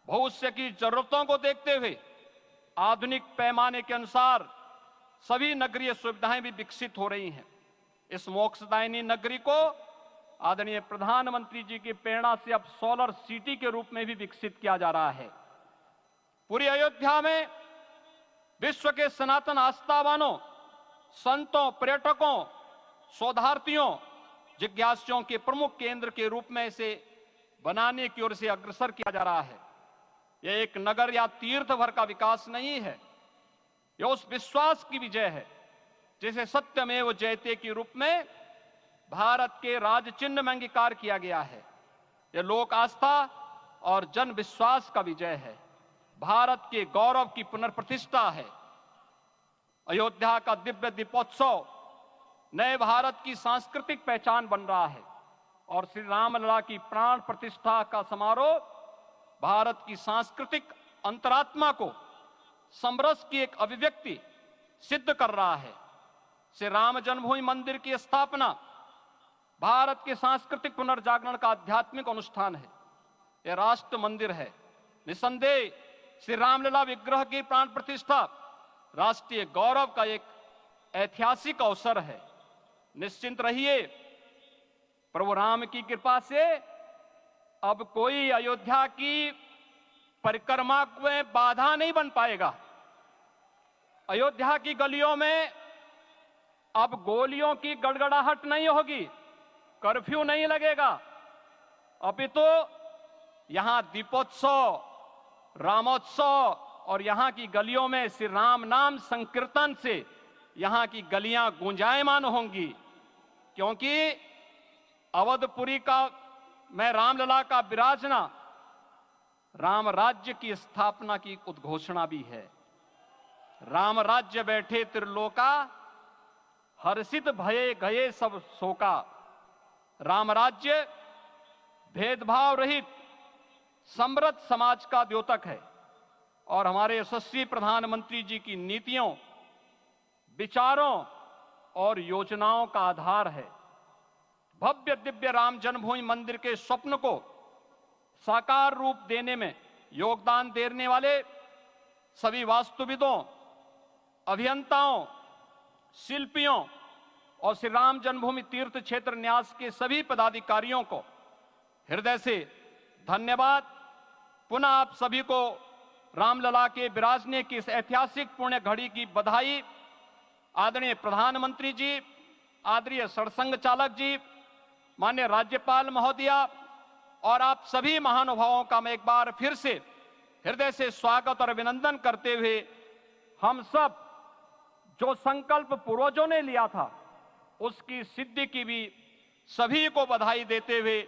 भविष्य की जरूरतों को देखते हुए आधुनिक पैमाने के अनुसार सभी नगरीय सुविधाएं भी विकसित हो रही हैं। इस मोक्षदायिनी नगरी को आदरणीय प्रधानमंत्री जी की प्रेरणा से अब सोलर सिटी के रूप में भी विकसित किया जा रहा है। पूरी अयोध्या में विश्व के सनातन आस्थावानों, संतों, पर्यटकों, शोधार्थियों, जिज्ञासुओं के प्रमुख केंद्र के रूप में इसे बनाने की ओर से अग्रसर किया जा रहा है। यह एक नगर या तीर्थ भर का विकास नहीं है, यह उस विश्वास की विजय है जिसे सत्यमेव जयते के रूप में भारत के राज चिन्ह में अंगीकार किया गया है। यह लोक आस्था और जन विश्वास का विजय है, भारत के गौरव की पुनर्प्रतिष्ठा है। अयोध्या का दिव्य दीपोत्सव नए भारत की सांस्कृतिक पहचान बन रहा है और श्री रामलला की प्राण प्रतिष्ठा का समारोह भारत की सांस्कृतिक अंतरात्मा को समरस की एक अभिव्यक्ति सिद्ध कर रहा है। श्री राम जन्मभूमि मंदिर की स्थापना भारत के सांस्कृतिक पुनर्जागरण का आध्यात्मिक अनुष्ठान है। यह राष्ट्र मंदिर है। निसंदेह श्री रामलला विग्रह की प्राण प्रतिष्ठा राष्ट्रीय गौरव का एक ऐतिहासिक अवसर है। निश्चिंत रहिए, प्रभु राम की कृपा से अब कोई अयोध्या की परिक्रमा में बाधा नहीं बन पाएगा। अयोध्या की गलियों में अब गोलियों की गड़गड़ाहट नहीं होगी, कर्फ्यू नहीं लगेगा। अपितु यहां दीपोत्सव, रामोत्सव और यहां की गलियों में श्री राम नाम संकीर्तन से यहां की गलियां गुंजायमान होंगी, क्योंकि अवधपुरी का मैं रामलला का विराजना राम राज्य की स्थापना की उद्घोषणा भी है। राम राज्य बैठे त्रिलोका, हर्षित भये गए सब शोका। राम राज्य भेदभाव रहित समृद्ध समाज का द्योतक है और हमारे यशस्वी प्रधानमंत्री जी की नीतियों, विचारों और योजनाओं का आधार है। भव्य दिव्य राम जन्मभूमि मंदिर के स्वप्न को साकार रूप देने में योगदान देने वाले सभी वास्तुविदों, अभियंताओं, शिल्पियों और श्री राम जन्मभूमि तीर्थ क्षेत्र न्यास के सभी पदाधिकारियों को हृदय से धन्यवाद। पुनः आप सभी को रामलला के विराजने की इस ऐतिहासिक पुण्य घड़ी की बधाई। आदरणीय प्रधानमंत्री जी, आदरणीय सरसंघ चालक जी, माननीय राज्यपाल महोदया और आप सभी महानुभावों का मैं एक बार फिर से हृदय से स्वागत और अभिनंदन करते हुए हम सब जो संकल्प पूर्वजों ने लिया था उसकी सिद्धि की भी सभी को बधाई देते हुए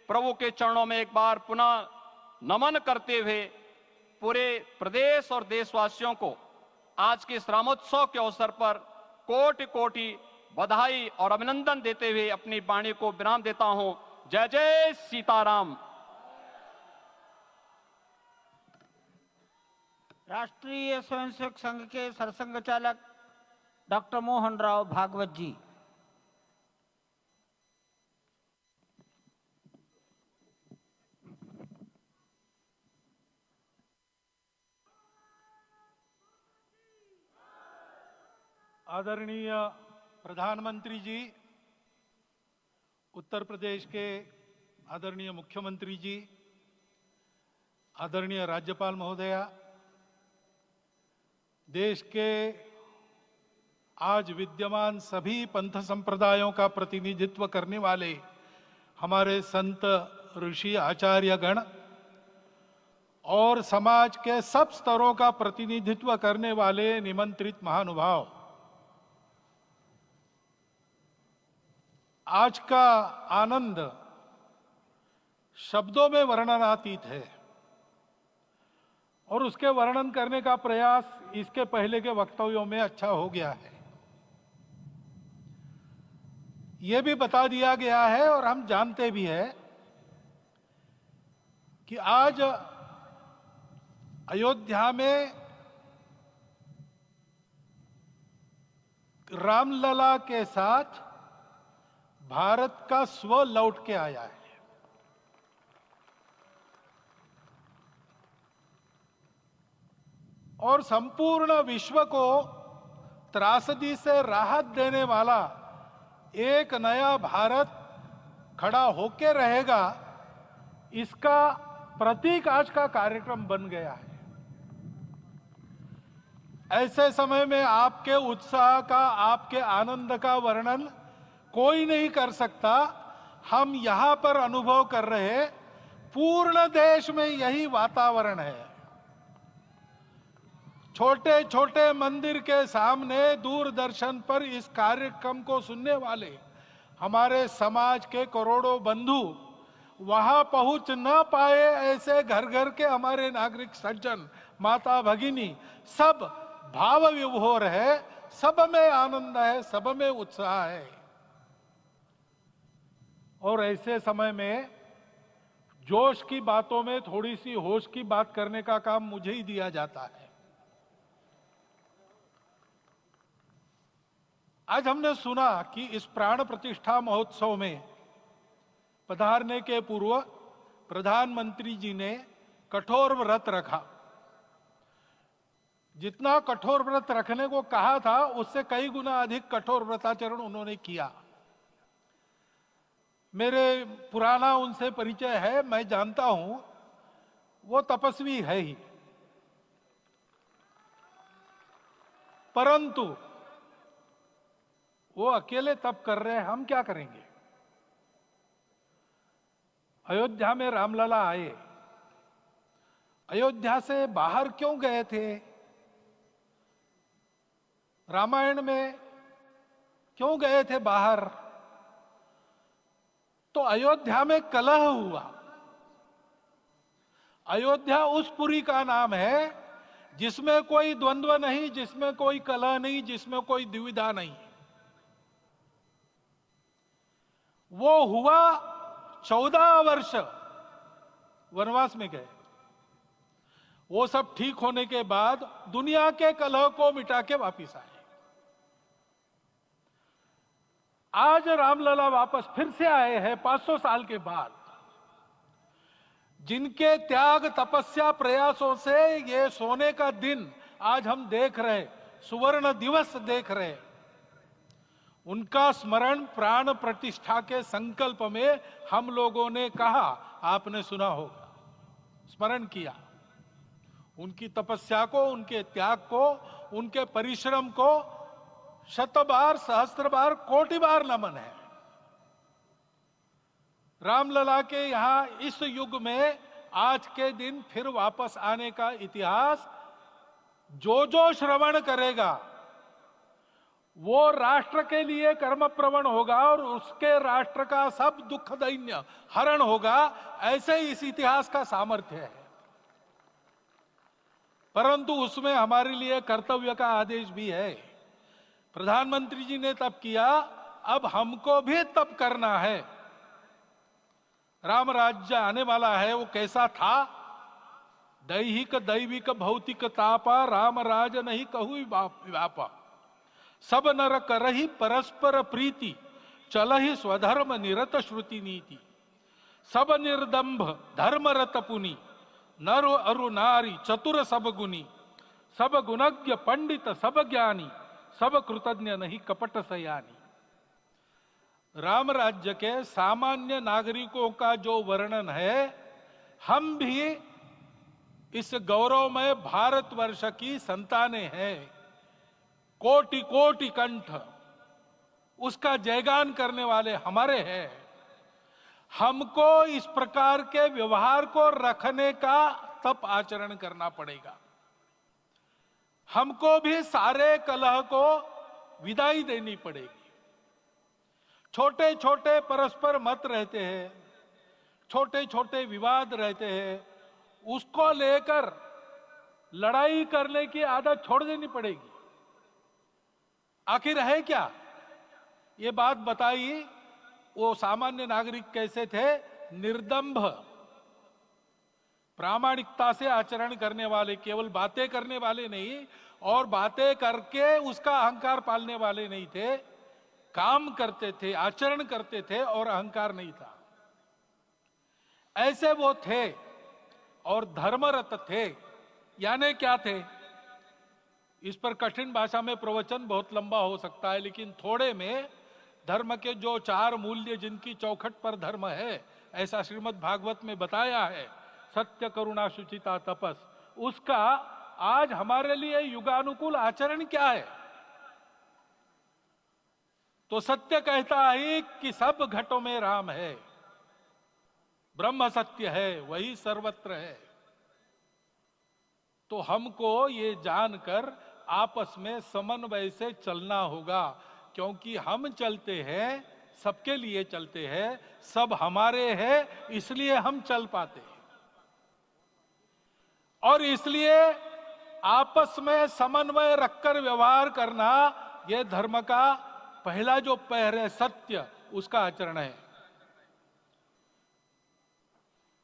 प्रभु के चरणों में एक बार पुनः नमन करते हुए पूरे प्रदेश और देशवासियों को आज के इस रामोत्सव के अवसर पर कोटि कोटि बधाई और अभिनंदन देते हुए अपनी वाणी को विराम देता हूं। जय जय सीताराम। राष्ट्रीय स्वयंसेवक संघ के सरसंघ चालक डॉक्टर मोहन राव भागवत जी। आदरणीय प्रधानमंत्री जी, उत्तर प्रदेश के आदरणीय मुख्यमंत्री जी, आदरणीय राज्यपाल महोदया, देश के आज विद्यमान सभी पंथ संप्रदायों का प्रतिनिधित्व करने वाले हमारे संत, ऋषि, आचार्य गण और समाज के सब स्तरों का प्रतिनिधित्व करने वाले निमंत्रित महानुभाव, आज का आनंद शब्दों में वर्णनातीत है और उसके वर्णन करने का प्रयास इसके पहले के वक्तव्यों में अच्छा हो गया है। यह भी बता दिया गया है और हम जानते भी हैं कि आज अयोध्या में रामलला के साथ भारत का स्व लौट के आया है। और संपूर्ण विश्व को त्रासदी से राहत देने वाला एक नया भारत खड़ा होके रहेगा, इसका प्रतीक आज का कार्यक्रम बन गया है। ऐसे समय में आपके उत्साह का, आपके आनंद का वर्णन कोई नहीं कर सकता। हम यहां पर अनुभव कर रहे, पूर्ण देश में यही वातावरण है। छोटे छोटे मंदिर के सामने दूरदर्शन पर इस कार्यक्रम को सुनने वाले हमारे समाज के करोड़ों बंधु, वहां पहुंच न पाए ऐसे घर घर के हमारे नागरिक सज्जन, माता भगिनी, सब भाव विभोर है, सब में आनंद है, सब में उत्साह है। और ऐसे समय में जोश की बातों में थोड़ी सी होश की बात करने का काम मुझे ही दिया जाता है। आज हमने सुना कि इस प्राण प्रतिष्ठा महोत्सव में पधारने के पूर्व प्रधानमंत्री जी ने कठोर व्रत रखा। जितना कठोर व्रत रखने को कहा था उससे कई गुना अधिक कठोर व्रताचरण उन्होंने किया। मेरे पुराना उनसे परिचय है, मैं जानता हूं वो तपस्वी है ही, परंतु वो अकेले तप कर रहे हैं, हम क्या करेंगे। अयोध्या में रामलला आए, अयोध्या से बाहर क्यों गए थे, रामायण में क्यों गए थे बाहर, तो अयोध्या में कलह हुआ। अयोध्या उस पुरी का नाम है जिसमें कोई द्वंद्व नहीं, जिसमें कोई कलह नहीं, जिसमें कोई दुविधा नहीं। वो हुआ 14 वर्ष वनवास में गए। वो सब ठीक होने के बाद दुनिया के कलह को मिटा के वापिस आए। आज रामलला वापस फिर से आए हैं 500 साल के बाद। जिनके त्याग तपस्या प्रयासों से ये सोने का दिन आज हम देख रहे, सुवर्ण दिवस देख रहे, उनका स्मरण प्राण प्रतिष्ठा के संकल्प में हम लोगों ने कहा, आपने सुना होगा, स्मरण किया। उनकी तपस्या को, उनके त्याग को, उनके परिश्रम को शत बार, सहस्त्र बार, कोटि बार नमन है। रामलला के यहां इस युग में आज के दिन फिर वापस आने का इतिहास जो जो श्रवण करेगा वो राष्ट्र के लिए कर्म प्रवण होगा और उसके राष्ट्र का सब दुख दैन्य हरण होगा। ऐसे इस इतिहास का सामर्थ्य है। परंतु उसमें हमारे लिए कर्तव्य का आदेश भी है। प्रधानमंत्री जी ने तप किया, अब हमको भी तप करना है। राम राज्य आने वाला है, वो कैसा था, दैहिक दैविक भौतिक तापा, राम राज नहीं कहु व्यापा, सब नर करहि परस्पर प्रीति, चलहि स्वधर्म निरत श्रुति नीति, सब निर्दंभ धर्म रत पुनि, नर अरु नारी चतुर सब गुनी, सब गुणज्ञ पंडित सब ज्ञानी, सब कृतज्ञ नहीं कपट सयानी। राम राज्य के सामान्य नागरिकों का जो वर्णन है, हम भी इस गौरवमय भारतवर्ष की संतानें हैं। कोटि कोटि कंठ उसका जयगान करने वाले हमारे हैं। हमको इस प्रकार के व्यवहार को रखने का तप आचरण करना पड़ेगा। हमको भी सारे कलह को विदाई देनी पड़ेगी। छोटे छोटे परस्पर मत रहते हैं, छोटे छोटे विवाद रहते हैं, उसको लेकर लड़ाई करने की आदत छोड़ देनी पड़ेगी। आखिर है क्या, ये बात बताइए। वो सामान्य नागरिक कैसे थे, निर्दंभ प्रामाणिकता से आचरण करने वाले, केवल बातें करने वाले नहीं और बातें करके उसका अहंकार पालने वाले नहीं थे, काम करते थे, आचरण करते थे और अहंकार नहीं था। ऐसे वो थे और धर्मरत थे। यानी क्या थे, इस पर कठिन भाषा में प्रवचन बहुत लंबा हो सकता है, लेकिन थोड़े में धर्म के जो 4 मूल्य जिनकी चौखट पर धर्म है, ऐसा श्रीमद् भागवत में बताया है, सत्य करुणा शुचिता तपस, उसका आज हमारे लिए युगानुकूल आचरण क्या है। तो सत्य कहता है कि सब घटों में राम है, ब्रह्म सत्य है, वही सर्वत्र है। तो हमको ये जानकर आपस में समन्वय से चलना होगा, क्योंकि हम चलते हैं, सबके लिए चलते हैं, सब हमारे हैं, इसलिए हम चल पाते हैं। और इसलिए आपस में समन्वय रखकर व्यवहार करना, यह धर्म का पहला जो पैर है, सत्य, उसका आचरण है।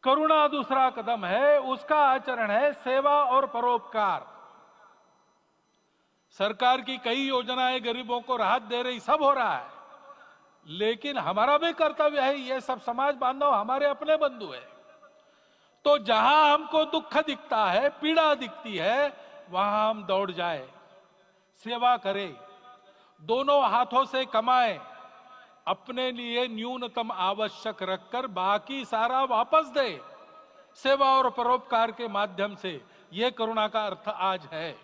करुणा दूसरा कदम है, उसका आचरण है सेवा और परोपकार। सरकार की कई योजनाएं गरीबों को राहत दे रही, सब हो रहा है, लेकिन हमारा भी कर्तव्य है, ये सब समाज बांधव हमारे अपने बंधु है, तो जहां हमको दुख दिखता है, पीड़ा दिखती है, वहां हम दौड़ जाए, सेवा करें, दोनों हाथों से कमाएं, अपने लिए न्यूनतम आवश्यक रखकर बाकी सारा वापस दे, सेवा और परोपकार के माध्यम से। यह करुणा का अर्थ आज है।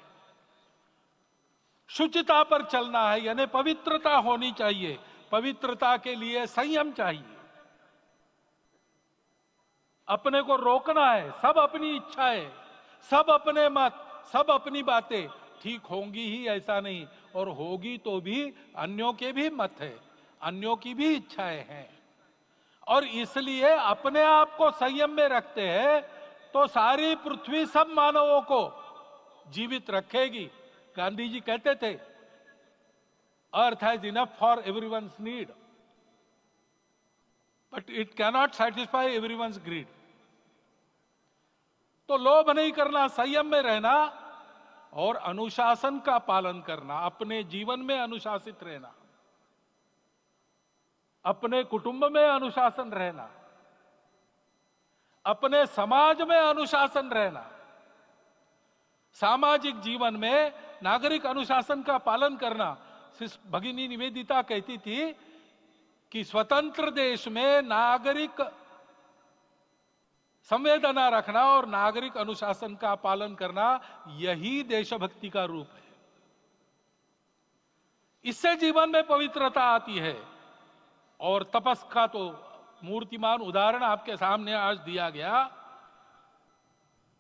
शुचिता पर चलना है, यानी पवित्रता होनी चाहिए। पवित्रता के लिए संयम चाहिए, अपने को रोकना है। सब अपनी इच्छाएं, सब अपने मत, सब अपनी बातें ठीक होंगी ही ऐसा नहीं, और होगी तो भी अन्यों के भी मत है, अन्यों की भी इच्छाएं हैं, और इसलिए अपने आप को संयम में रखते हैं तो सारी पृथ्वी सब मानवों को जीवित रखेगी। गांधी जी कहते थे, earth has enough for everyone's need but it cannot satisfy everyone's greed. तो लोभ नहीं करना, संयम में रहना और अनुशासन का पालन करना, अपने जीवन में अनुशासित रहना, अपने कुटुंब में अनुशासन रहना, अपने समाज में अनुशासन रहना। सामाजिक जीवन में नागरिक अनुशासन का पालन करना। भगिनी निवेदिता कहती थी कि स्वतंत्र देश में नागरिक संवेदना रखना और नागरिक अनुशासन का पालन करना, यही देशभक्ति का रूप है। इससे जीवन में पवित्रता आती है। और तपस का तो मूर्तिमान उदाहरण आपके सामने आज दिया गया।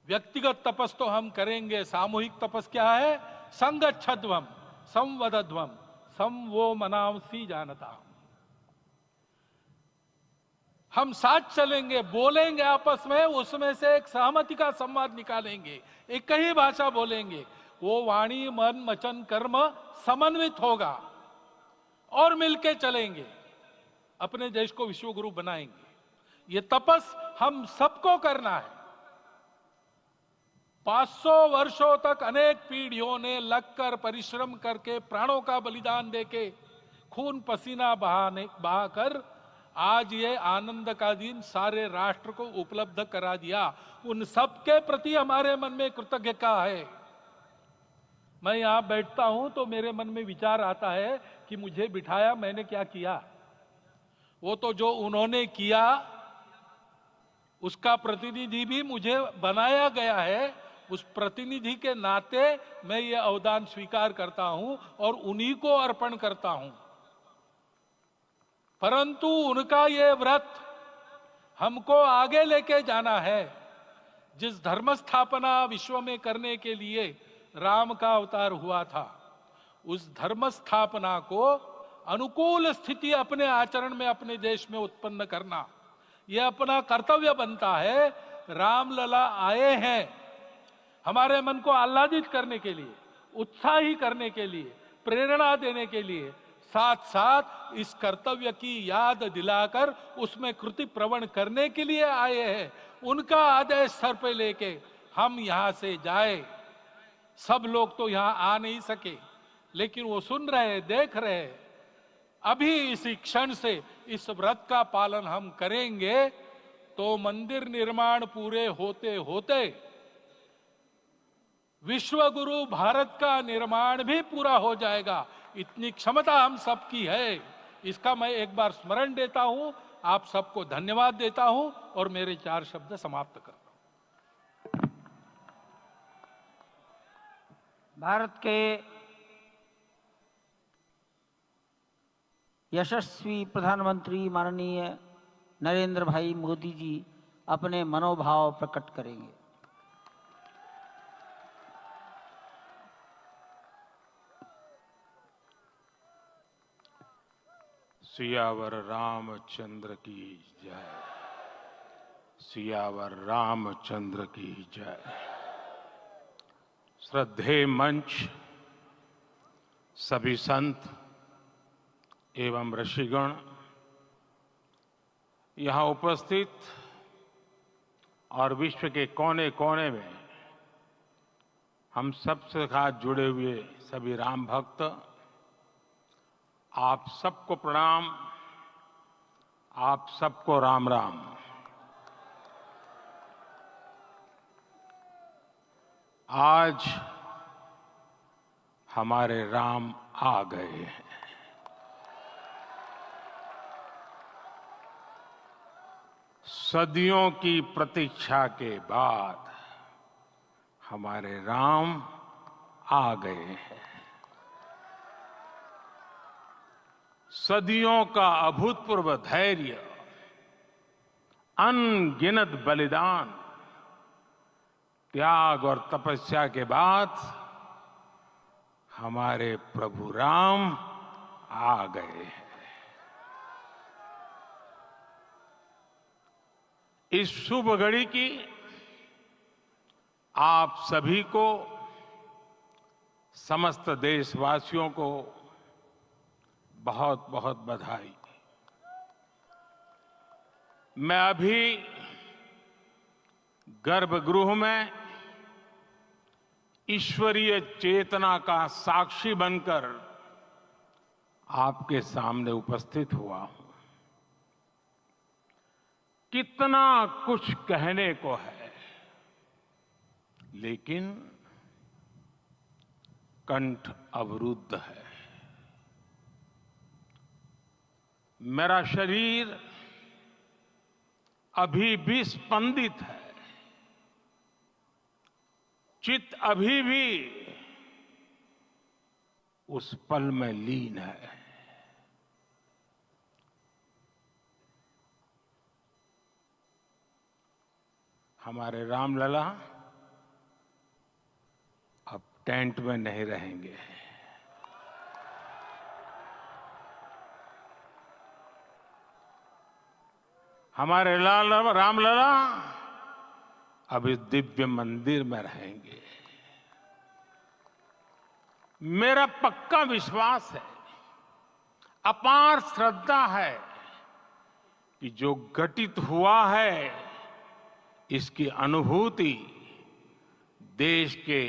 व्यक्तिगत तपस तो हम करेंगे, सामूहिक तपस क्या है? संगच्छध्वम संवदध्वम संवो मनांसी जानता। हम साथ चलेंगे, बोलेंगे आपस में, उसमें से एक सहमति का संवाद निकालेंगे, एक ही भाषा बोलेंगे, वो वाणी मन वचन कर्म समन्वित होगा और मिलके चलेंगे, अपने देश को विश्व गुरु बनाएंगे। ये तपस हम सबको करना है। 500 वर्षों तक अनेक पीढ़ियों ने लगकर परिश्रम करके, प्राणों का बलिदान देके, खून पसीना बहाकर आज ये आनंद का दिन सारे राष्ट्र को उपलब्ध करा दिया। उन सब के प्रति हमारे मन में कृतज्ञता है। मैं यहां बैठता हूं तो मेरे मन में विचार आता है कि मुझे बिठाया, मैंने क्या किया? वो तो जो उन्होंने किया उसका प्रतिनिधि भी मुझे बनाया गया है। उस प्रतिनिधि के नाते मैं ये अवदान स्वीकार करता हूं और उन्हीं को अर्पण करता हूं। परंतु उनका ये व्रत हमको आगे लेके जाना है। जिस धर्म स्थापना विश्व में करने के लिए राम का अवतार हुआ था, उस धर्म स्थापना को अनुकूल स्थिति अपने आचरण में, अपने देश में उत्पन्न करना, यह अपना कर्तव्य बनता है। रामलला आए हैं हमारे मन को आह्लादित करने के लिए, उत्साही करने के लिए, प्रेरणा देने के लिए, साथ साथ इस कर्तव्य की याद दिलाकर उसमें कृति प्रवण करने के लिए आए हैं। उनका आदेश सर पे लेके हम यहां से जाए। सब लोग तो यहां आ नहीं सके, लेकिन वो सुन रहे, देख रहे। अभी इसी क्षण से इस व्रत का पालन हम करेंगे तो मंदिर निर्माण पूरे होते होते विश्व गुरु भारत का निर्माण भी पूरा हो जाएगा। इतनी क्षमता हम सबकी है। इसका मैं एक बार स्मरण देता हूं, आप सबको धन्यवाद देता हूं और मेरे 4 शब्द समाप्त करता हूं। भारत के यशस्वी प्रधानमंत्री माननीय नरेंद्र भाई मोदी जी अपने मनोभाव प्रकट करेंगे। सियावर रामचंद्र की जय। सियावर रामचंद्र की जय। श्रद्धेय मंच, सभी संत एवं ऋषिगण, यहाँ उपस्थित और विश्व के कोने कोने में हम सबसे साथ जुड़े हुए सभी राम भक्त, आप सबको प्रणाम, आप सबको राम राम। आज हमारे राम आ गए हैं। सदियों की प्रतीक्षा के बाद हमारे राम आ गए हैं। सदियों का अभूतपूर्व धैर्य, अनगिनत बलिदान, त्याग और तपस्या के बाद हमारे प्रभु राम आ गए हैं। इस शुभ घड़ी की आप सभी को, समस्त देशवासियों को बहुत बहुत बधाई। मैं अभी गर्भगृह में ईश्वरीय चेतना का साक्षी बनकर आपके सामने उपस्थित हुआ हूं। कितना कुछ कहने को है, लेकिन कंठ अवरुद्ध है। मेरा शरीर अभी भी स्पंदित है, चित्त अभी भी उस पल में लीन है। हमारे रामलला अब टेंट में नहीं रहेंगे। हमारे रामलला अब इस दिव्य मंदिर में रहेंगे। मेरा पक्का विश्वास है, अपार श्रद्धा है कि जो घटित हुआ है इसकी अनुभूति देश के,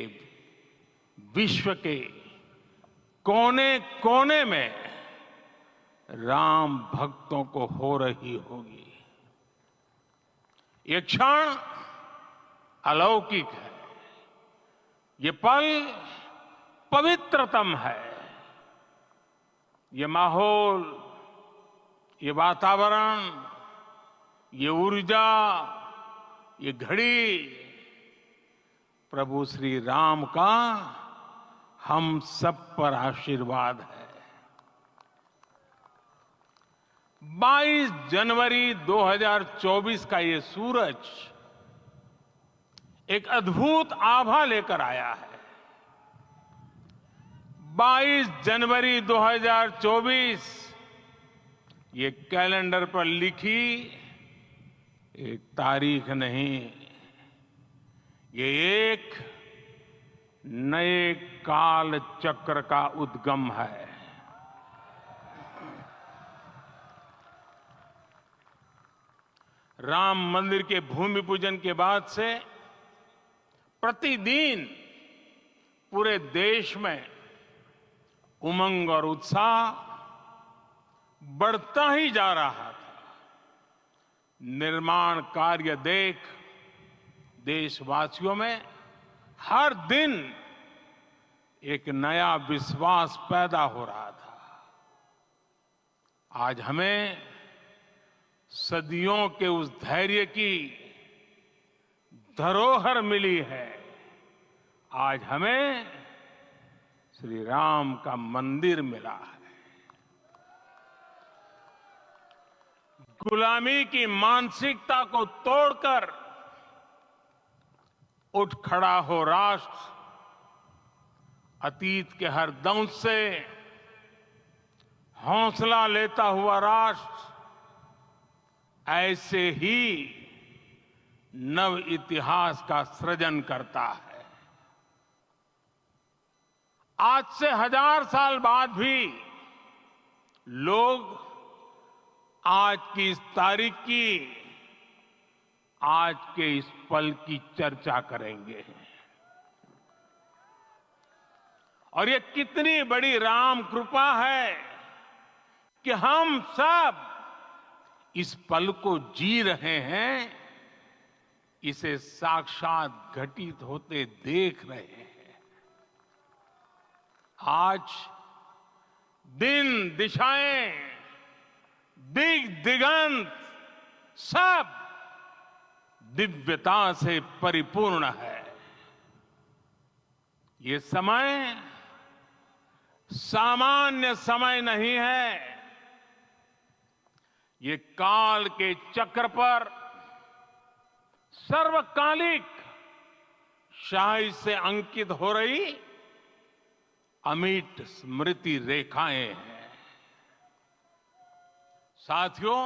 विश्व के कोने कोने में राम भक्तों को हो रही होगी। ये क्षण अलौकिक है, ये पल पवित्रतम है। ये माहौल, ये वातावरण, ये ऊर्जा, ये घड़ी प्रभु श्री राम का हम सब पर आशीर्वाद है। 22 जनवरी 2024 का ये सूरज एक अद्भुत आभा लेकर आया है। 22 जनवरी 2024 ये कैलेंडर पर लिखी एक तारीख नहीं, ये एक नए काल चक्र का उद्गम है। राम मंदिर के भूमि पूजन के बाद से प्रतिदिन पूरे देश में उमंग और उत्साह बढ़ता ही जा रहा था। निर्माण कार्य देख देशवासियों में हर दिन एक नया विश्वास पैदा हो रहा था। आज हमें सदियों के उस धैर्य की धरोहर मिली है। आज हमें श्री राम का मंदिर मिला है। गुलामी की मानसिकता को तोड़कर उठ खड़ा हो राष्ट्र, अतीत के हर दंश से हौसला लेता हुआ राष्ट्र ऐसे ही नव इतिहास का सृजन करता है। आज से 1000 साल बाद भी लोग आज की इस तारीख की आज के इस पल की चर्चा करेंगे। और ये कितनी बड़ी राम कृपा है कि हम सब इस पल को जी रहे हैं, इसे साक्षात घटित होते देख रहे हैं। आज दिन दिशाएं, दिग दिगंत सब दिव्यता से परिपूर्ण है। ये समय सामान्य समय नहीं है। ये काल के चक्र पर सर्वकालिक शाही से अंकित हो रही अमिट स्मृति रेखाएं हैं। साथियों,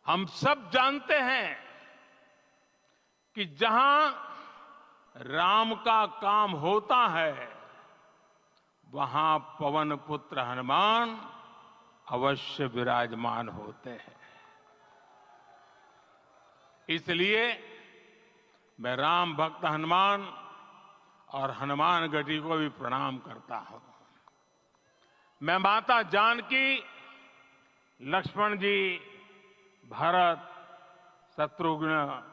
हम सब जानते हैं कि जहां राम का काम होता है, वहां पवन पुत्र हनुमान अवश्य विराजमान होते हैं। इसलिए मैं राम भक्त हनुमान और हनुमान गढ़ी को भी प्रणाम करता हूं। मैं माता जानकी, लक्ष्मण जी, भरत, शत्रुघ्न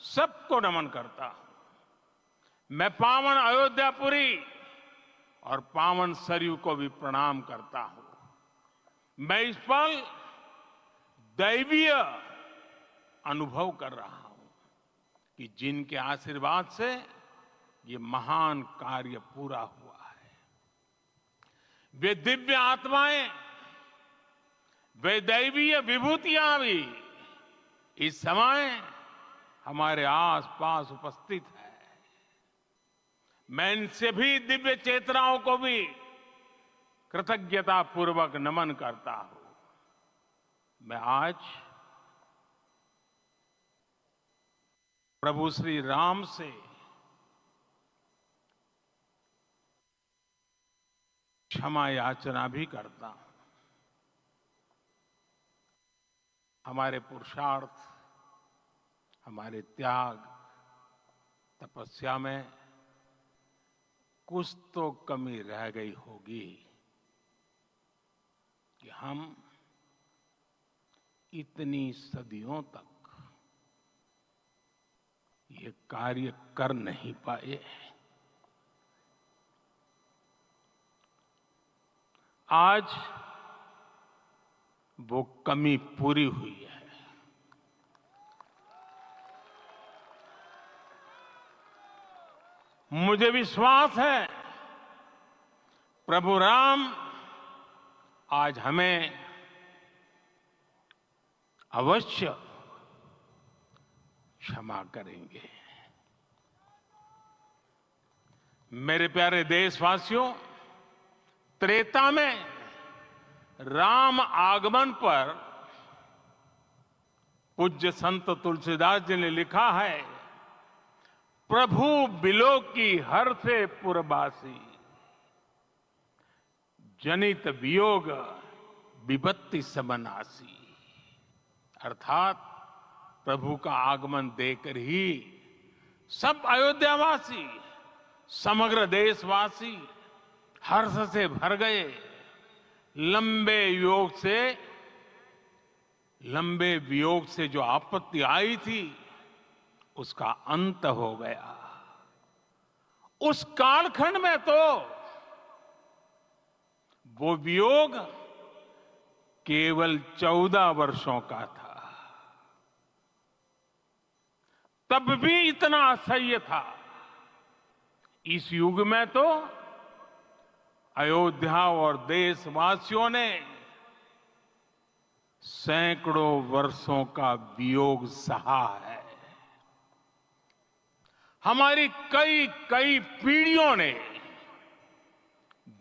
सबको नमन करता हूं। मैं पावन अयोध्यापुरी और पावन सरयू को भी प्रणाम करता हूं। मैं इस पल दैवीय अनुभव कर रहा हूं कि जिनके आशीर्वाद से ये महान कार्य पूरा हुआ है। वे दिव्य आत्माएं, वे दैवीय विभूतियां भी इस समय हमारे आसपास उपस्थित है। मैं इनसे भी दिव्य चेतनाओं को भी कृतज्ञता पूर्वक नमन करता हूं। मैं आज प्रभु श्री राम से क्षमा याचना भी करता हूं। हमारे पुरुषार्थ, हमारे त्याग, तपस्या में कुछ तो कमी रह गई होगी कि हम इतनी सदियों तक ये कार्य कर नहीं पाए। आज वो कमी पूरी हुई है। मुझे विश्वास है प्रभु राम आज हमें अवश्य क्षमा करेंगे। मेरे प्यारे देशवासियों, त्रेता में राम आगमन पर पूज्य संत तुलसीदास जी ने लिखा है, प्रभु बिलो की हर से पुरबासी, जनित वियोग विपत्ति समनासी। अर्थात प्रभु का आगमन देकर ही सब अयोध्यावासी, समग्र देशवासी हर्ष से भर गए। लंबे वियोग से जो आपत्ति आई थी, उसका अंत हो गया। उस कालखंड में तो वो वियोग केवल 14 वर्षों का था। तब भी इतना असह्य था। इस युग में तो अयोध्या और देशवासियों ने सैकड़ों वर्षों का वियोग सहा है। हमारी कई कई पीढ़ियों ने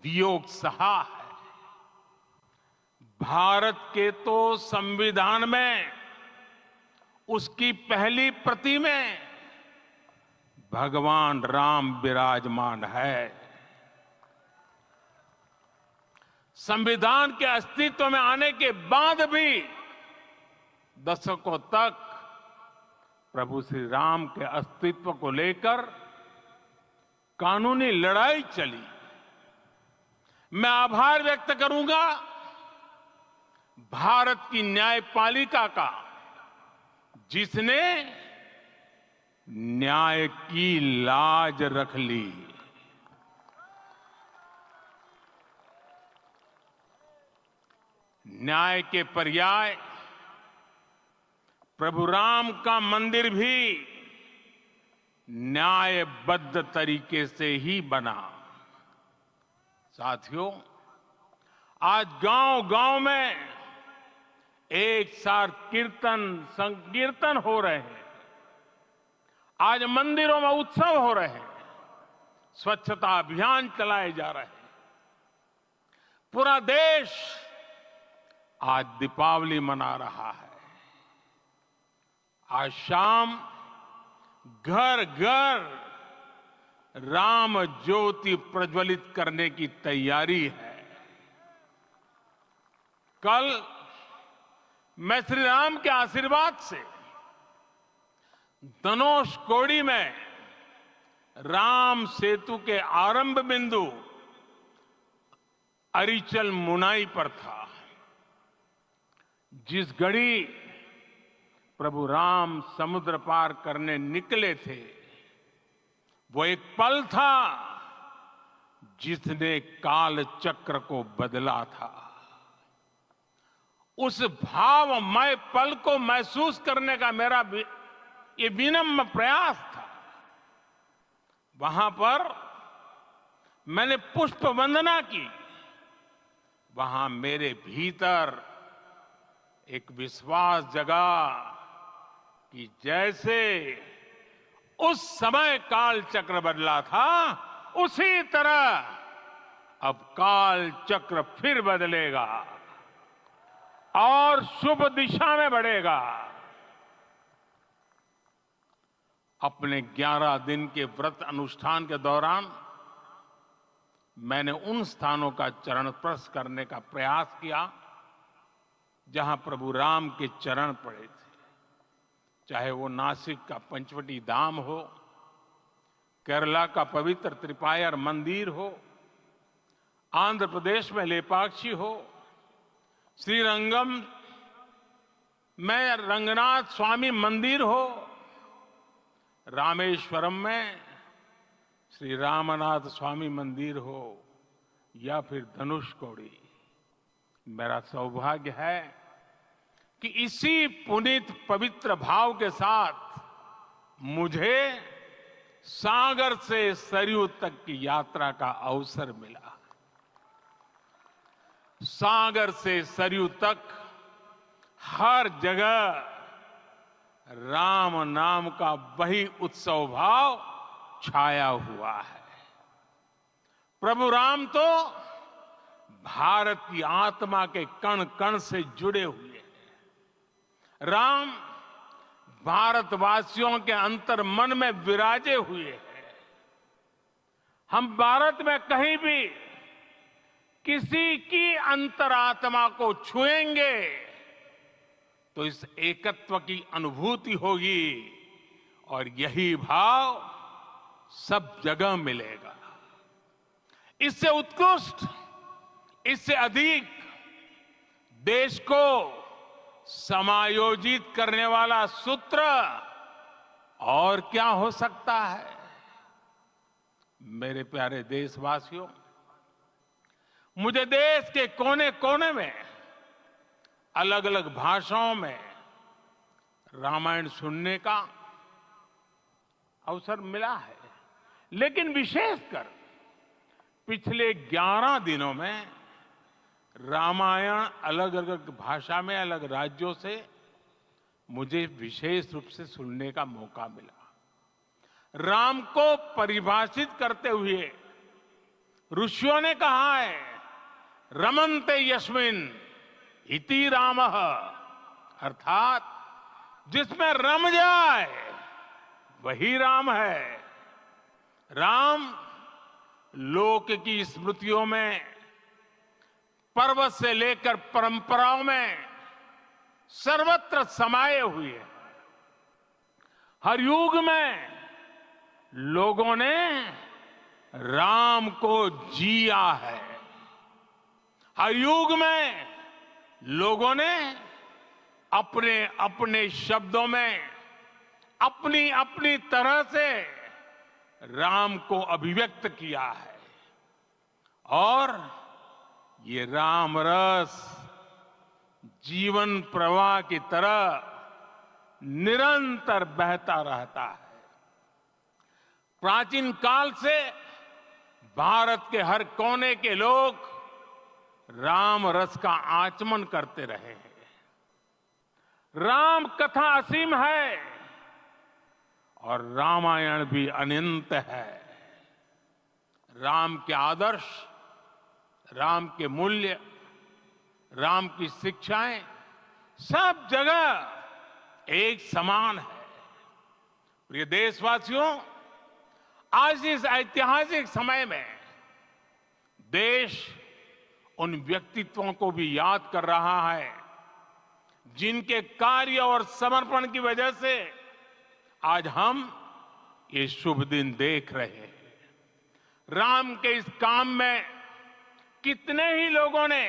वियोग सहा है। भारत के तो संविधान में उसकी पहली प्रति में भगवान राम विराजमान है। संविधान के अस्तित्व में आने के बाद भी दशकों तक प्रभु श्री राम के अस्तित्व को लेकर कानूनी लड़ाई चली। मैं आभार व्यक्त करूंगा भारत की न्यायपालिका का, जिसने न्याय की लाज रख ली। न्याय के पर्याय प्रभु राम का मंदिर भी न्यायबद्ध तरीके से ही बना। साथियों, आज गांव-गांव में एक साथ कीर्तन संकीर्तन हो रहे हैं। आज मंदिरों में उत्सव हो रहे हैं, स्वच्छता अभियान चलाए जा रहे हैं। पूरा देश आज दीपावली मना रहा है। आज शाम घर घर राम ज्योति प्रज्वलित करने की तैयारी है। कल मैं श्री राम के आशीर्वाद से धनुषकोडी में राम सेतु के आरंभ बिंदु अरिचल मुनाई पर था। जिस घड़ी प्रभु राम समुद्र पार करने निकले थे, वो एक पल था जिसने काल चक्र को बदला था। उस भावमय पल को महसूस करने का मेरा ये विनम्र प्रयास था। वहां पर मैंने पुष्प वंदना की। वहां मेरे भीतर एक विश्वास जगा कि जैसे उस समय काल चक्र बदला था, उसी तरह अब काल चक्र फिर बदलेगा और शुभ दिशा में बढ़ेगा। अपने 11 दिन के व्रत अनुष्ठान के दौरान मैंने उन स्थानों का चरण स्पर्श करने का प्रयास किया जहां प्रभु राम के चरण पड़े थे। चाहे वो नासिक का पंचवटी धाम हो, केरला का पवित्र त्रिपायर मंदिर हो, आंध्र प्रदेश में लेपाक्षी हो, श्रीरंगम में रंगनाथ स्वामी मंदिर हो, रामेश्वरम में श्री रामनाथ स्वामी मंदिर हो, या फिर धनुषकोडी। मेरा सौभाग्य है कि इसी पुनीत पवित्र भाव के साथ मुझे सागर से सरयू तक की यात्रा का अवसर मिला। सागर से सरयू तक हर जगह राम नाम का वही उत्सव भाव छाया हुआ है। प्रभु राम तो भारत की आत्मा के कण कण से जुड़े हुए हैं। राम भारतवासियों के अंतर मन में विराजे हुए हैं। हम भारत में कहीं भी किसी की अंतरात्मा को छुएंगे तो इस एकत्व की अनुभूति होगी, और यही भाव सब जगह मिलेगा। इससे उत्कृष्ट, इससे अधिक देश को समायोजित करने वाला सूत्र और क्या हो सकता है। मेरे प्यारे देशवासियों, मुझे देश के कोने कोने में अलग अलग भाषाओं में रामायण सुनने का अवसर मिला है, लेकिन विशेषकर पिछले 11 दिनों में रामायण अलग अलग भाषा में अलग राज्यों से मुझे विशेष रूप से सुनने का मौका मिला। राम को परिभाषित करते हुए ऋषियों ने कहा है, रमन्ते यस्मिन् इति रामः, अर्थात जिसमें रम जाए वही राम है। राम लोक की स्मृतियों में, पर्व से लेकर परंपराओं में सर्वत्र समाये हुए हैं। हर युग में लोगों ने राम को जिया है। हर युग में लोगों ने अपने अपने शब्दों में अपनी अपनी तरह से राम को अभिव्यक्त किया है और ये राम रस जीवन प्रवाह की तरह निरंतर बहता रहता है। प्राचीन काल से भारत के हर कोने के लोग राम रस का आचमन करते रहे हैं। राम कथा असीम है और रामायण भी अनंत है। राम के आदर्श, राम के मूल्य, राम की शिक्षाएं सब जगह एक समान है। प्रिय देशवासियों, आज इस ऐतिहासिक समय में देश उन व्यक्तित्वों को भी याद कर रहा है जिनके कार्य और समर्पण की वजह से आज हम ये शुभ दिन देख रहे हैं। राम के इस काम में कितने ही लोगों ने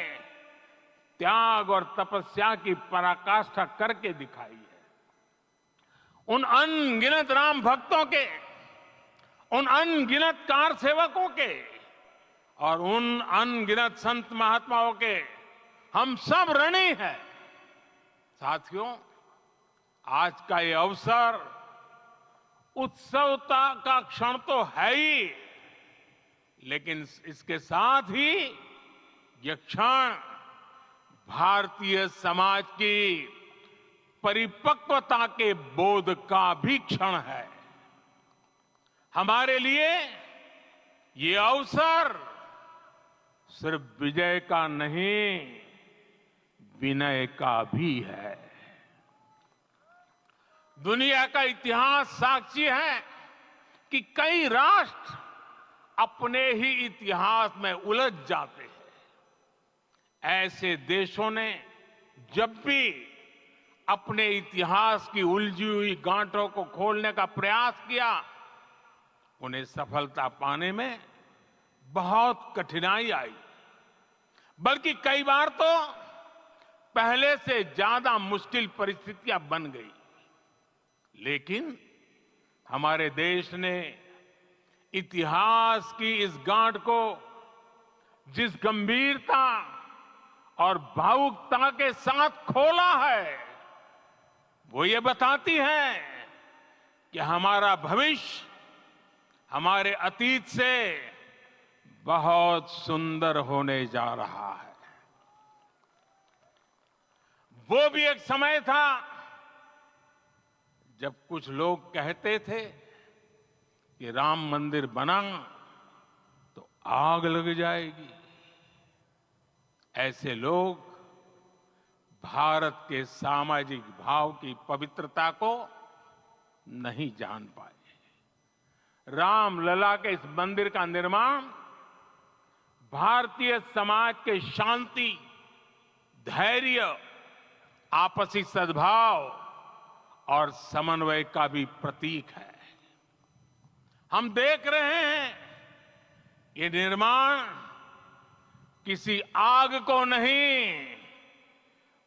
त्याग और तपस्या की पराकाष्ठा करके दिखाई है। उन अनगिनत राम भक्तों के, उन अनगिनत कार सेवकों के और उन अनगिनत संत महात्माओं के हम सब ऋणी हैं। साथियों, आज का ये अवसर उत्सवता का क्षण तो है ही, लेकिन इसके साथ ही यह क्षण भारतीय समाज की परिपक्वता के बोध का भी क्षण है। हमारे लिए ये अवसर सिर्फ विजय का नहीं, विनय का भी है। दुनिया का इतिहास साक्षी है कि कई राष्ट्र अपने ही इतिहास में उलझ जाते हैं। ऐसे देशों ने जब भी अपने इतिहास की उलझी हुई गांठों को खोलने का प्रयास किया, उन्हें सफलता पाने में बहुत कठिनाई आई, बल्कि कई बार तो पहले से ज्यादा मुश्किल परिस्थितियां बन गई। लेकिन हमारे देश ने इतिहास की इस गांठ को जिस गंभीरता और भावुकता के साथ खोला है, वो ये बताती है कि हमारा भविष्य हमारे अतीत से बहुत सुंदर होने जा रहा है। वो भी एक समय था जब कुछ लोग कहते थे कि राम मंदिर बना तो आग लग जाएगी। ऐसे लोग भारत के सामाजिक भाव की पवित्रता को नहीं जान पाए। रामलला के इस मंदिर का निर्माण भारतीय समाज के शांति, धैर्य, आपसी सद्भाव और समन्वय का भी प्रतीक है। हम देख रहे हैं ये निर्माण किसी आग को नहीं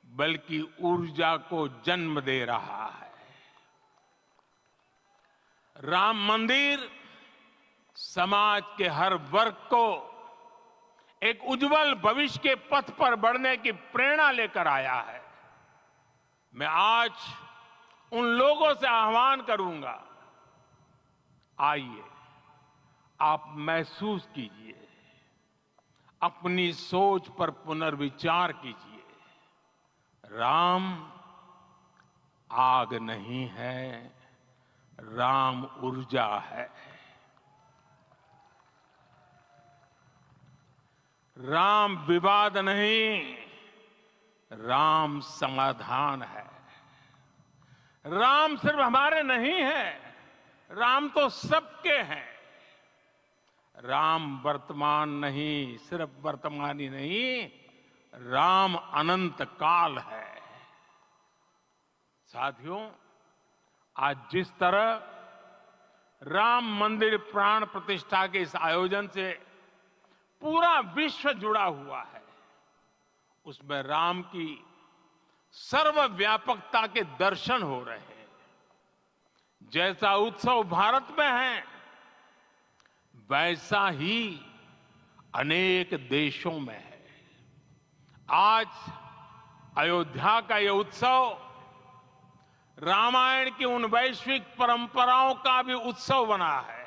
बल्कि ऊर्जा को जन्म दे रहा है। राम मंदिर समाज के हर वर्ग को एक उज्जवल भविष्य के पथ पर बढ़ने की प्रेरणा लेकर आया है। मैं आज उन लोगों से आह्वान करूंगा, आइए आप महसूस कीजिए, अपनी सोच पर पुनर्विचार कीजिए। राम आग नहीं है, राम ऊर्जा है। राम विवाद नहीं, राम समाधान है। राम सिर्फ हमारे नहीं है, राम तो सबके हैं। राम वर्तमान नहीं, सिर्फ वर्तमानी नहीं, राम अनंत काल है। साथियों, आज जिस तरह राम मंदिर प्राण प्रतिष्ठा के इस आयोजन से पूरा विश्व जुड़ा हुआ है, उसमें राम की सर्वव्यापकता के दर्शन हो रहे हैं। जैसा उत्सव भारत में है, वैसा ही अनेक देशों में है। आज अयोध्या का यह उत्सव रामायण की उन वैश्विक परंपराओं का भी उत्सव बना है।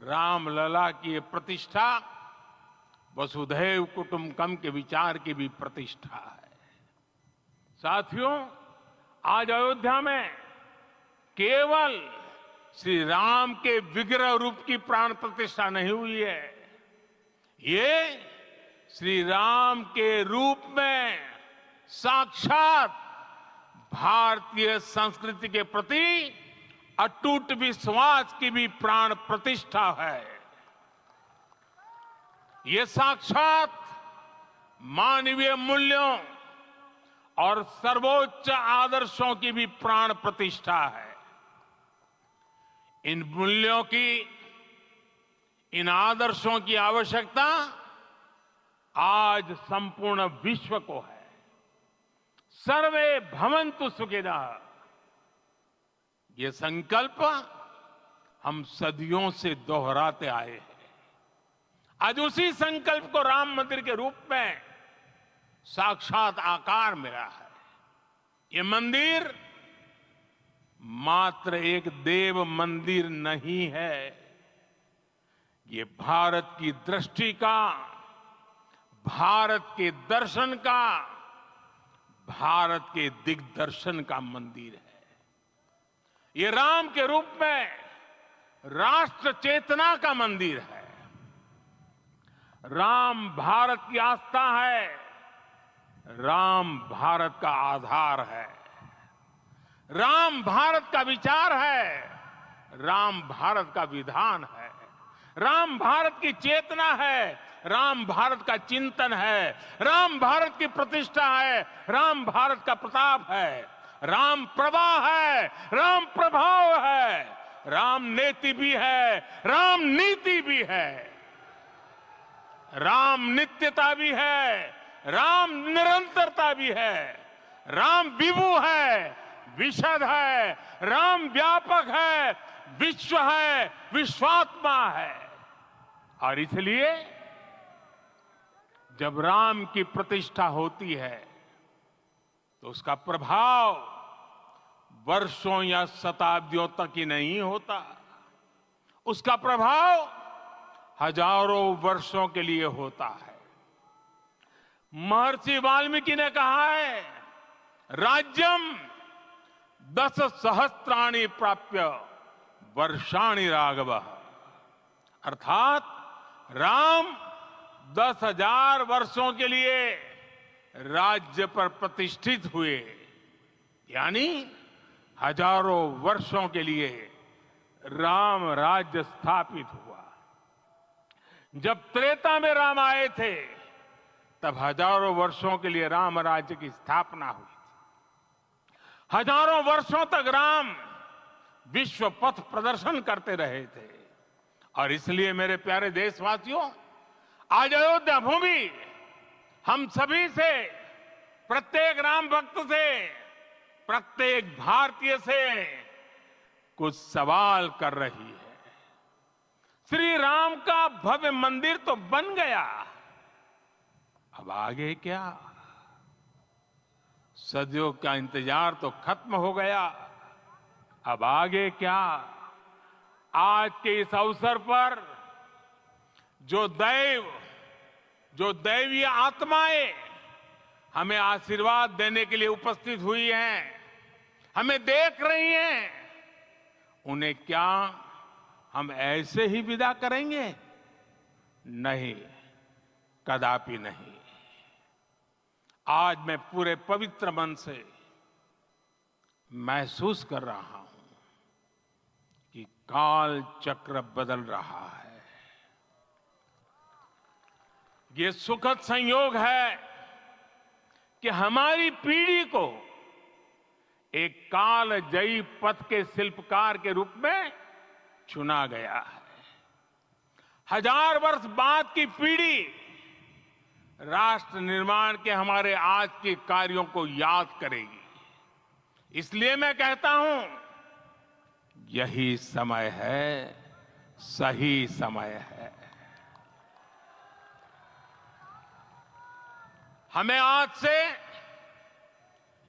रामलला की ये प्रतिष्ठा वसुधैव कुटुंबकम के विचार की भी प्रतिष्ठा है। साथियों, आज अयोध्या में केवल श्री राम के विग्रह रूप की प्राण प्रतिष्ठा नहीं हुई है, ये श्री राम के रूप में साक्षात भारतीय संस्कृति के प्रति अटूट विश्वास की भी प्राण प्रतिष्ठा है। ये साक्षात मानवीय मूल्यों और सर्वोच्च आदर्शों की भी प्राण प्रतिष्ठा है। इन मूल्यों की, इन आदर्शों की आवश्यकता आज संपूर्ण विश्व को है। सर्वे भवन्तु सुखिनः, ये संकल्प हम सदियों से दोहराते आए हैं। आज उसी संकल्प को राम मंदिर के रूप में साक्षात आकार मिला है। ये मंदिर मात्र एक देव मंदिर नहीं है, ये भारत की दृष्टि का, भारत के दर्शन का, भारत के दिग्दर्शन का मंदिर है। ये राम के रूप में राष्ट्र चेतना का मंदिर है। राम भारत की आस्था है, राम भारत का आधार है, राम भारत का विचार है, राम भारत का विधान है, राम भारत की चेतना है, राम भारत का चिंतन है, राम भारत की प्रतिष्ठा है, राम भारत का प्रताप है, राम प्रवाह है, राम प्रभाव है, राम नेति भी है, राम नीति भी है, राम नित्यता भी है, राम निरंतरता भी है, राम विभु है, विशद है, राम व्यापक है, विश्व है, विश्वात्मा है। और इसलिए जब राम की प्रतिष्ठा होती है तो उसका प्रभाव वर्षों या शताब्दियों तक ही नहीं होता, उसका प्रभाव हजारों वर्षों के लिए होता है। महर्षि वाल्मीकि ने कहा है, राज्यम 10 सहस्त्राणि प्राप्य वर्षाणि राघव, अर्थात राम 10,000 वर्षों के लिए राज्य पर प्रतिष्ठित हुए, यानी हजारों वर्षों के लिए राम राज्य स्थापित हुआ। जब त्रेता में राम आए थे तब हजारों वर्षों के लिए राम राज्य की स्थापना हुई थी। हजारों वर्षों तक राम विश्व पथ प्रदर्शन करते रहे थे। और इसलिए मेरे प्यारे देशवासियों, आज अयोध्या भूमि हम सभी से, प्रत्येक राम भक्त से, प्रत्येक भारतीय से कुछ सवाल कर रही है। श्री राम का भव्य मंदिर तो बन गया, अब आगे क्या? सदियों का इंतजार तो खत्म हो गया, अब आगे क्या? आज के इस अवसर पर जो दैवीय आत्माएं हमें आशीर्वाद देने के लिए उपस्थित हुई हैं, हमें देख रही हैं, उन्हें क्या हम ऐसे ही विदा करेंगे? नहीं, कदापि नहीं। आज मैं पूरे पवित्र मन से महसूस कर रहा हूं कि काल चक्र बदल रहा है। ये सुखद संयोग है कि हमारी पीढ़ी को एक कालजयी पथ के शिल्पकार के रूप में चुना गया है। 1000 वर्ष बाद की पीढ़ी राष्ट्र निर्माण के हमारे आज के कार्यों को याद करेगी। इसलिए मैं कहता हूं, यही समय है, सही समय है। हमें आज से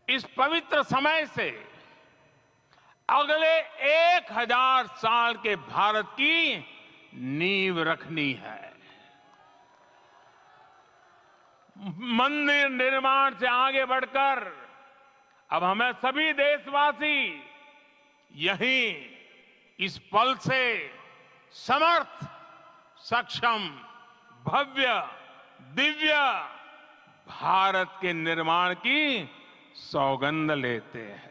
इस पवित्र समय से अगले 1000 साल के भारत की नींव रखनी है। मंदिर निर्माण से आगे बढ़कर अब हमें सभी देशवासी यहीं इस पल से समर्थ, सक्षम, भव्य, दिव्य भारत के निर्माण की सौगंध लेते हैं।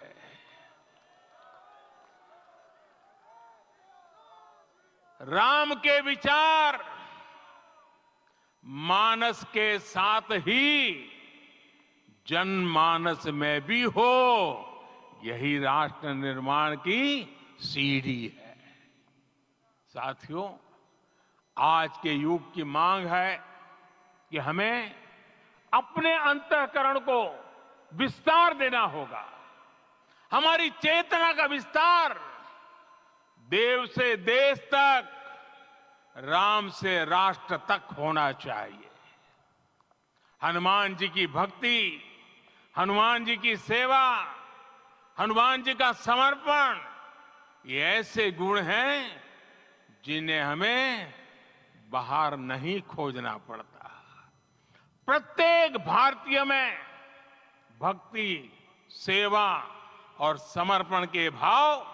राम के विचार मानस के साथ ही जनमानस में भी हो, यही राष्ट्र निर्माण की सीढ़ी है। साथियों, आज के युग की मांग है कि हमें अपने अंतःकरण को विस्तार देना होगा। हमारी चेतना का विस्तार देव से देश तक, राम से राष्ट्र तक होना चाहिए। हनुमान जी की भक्ति, हनुमान जी की सेवा, हनुमान जी का समर्पण, ये ऐसे गुण हैं जिन्हें हमें बाहर नहीं खोजना पड़ता। प्रत्येक भारतीय में भक्ति, सेवा और समर्पण के भाव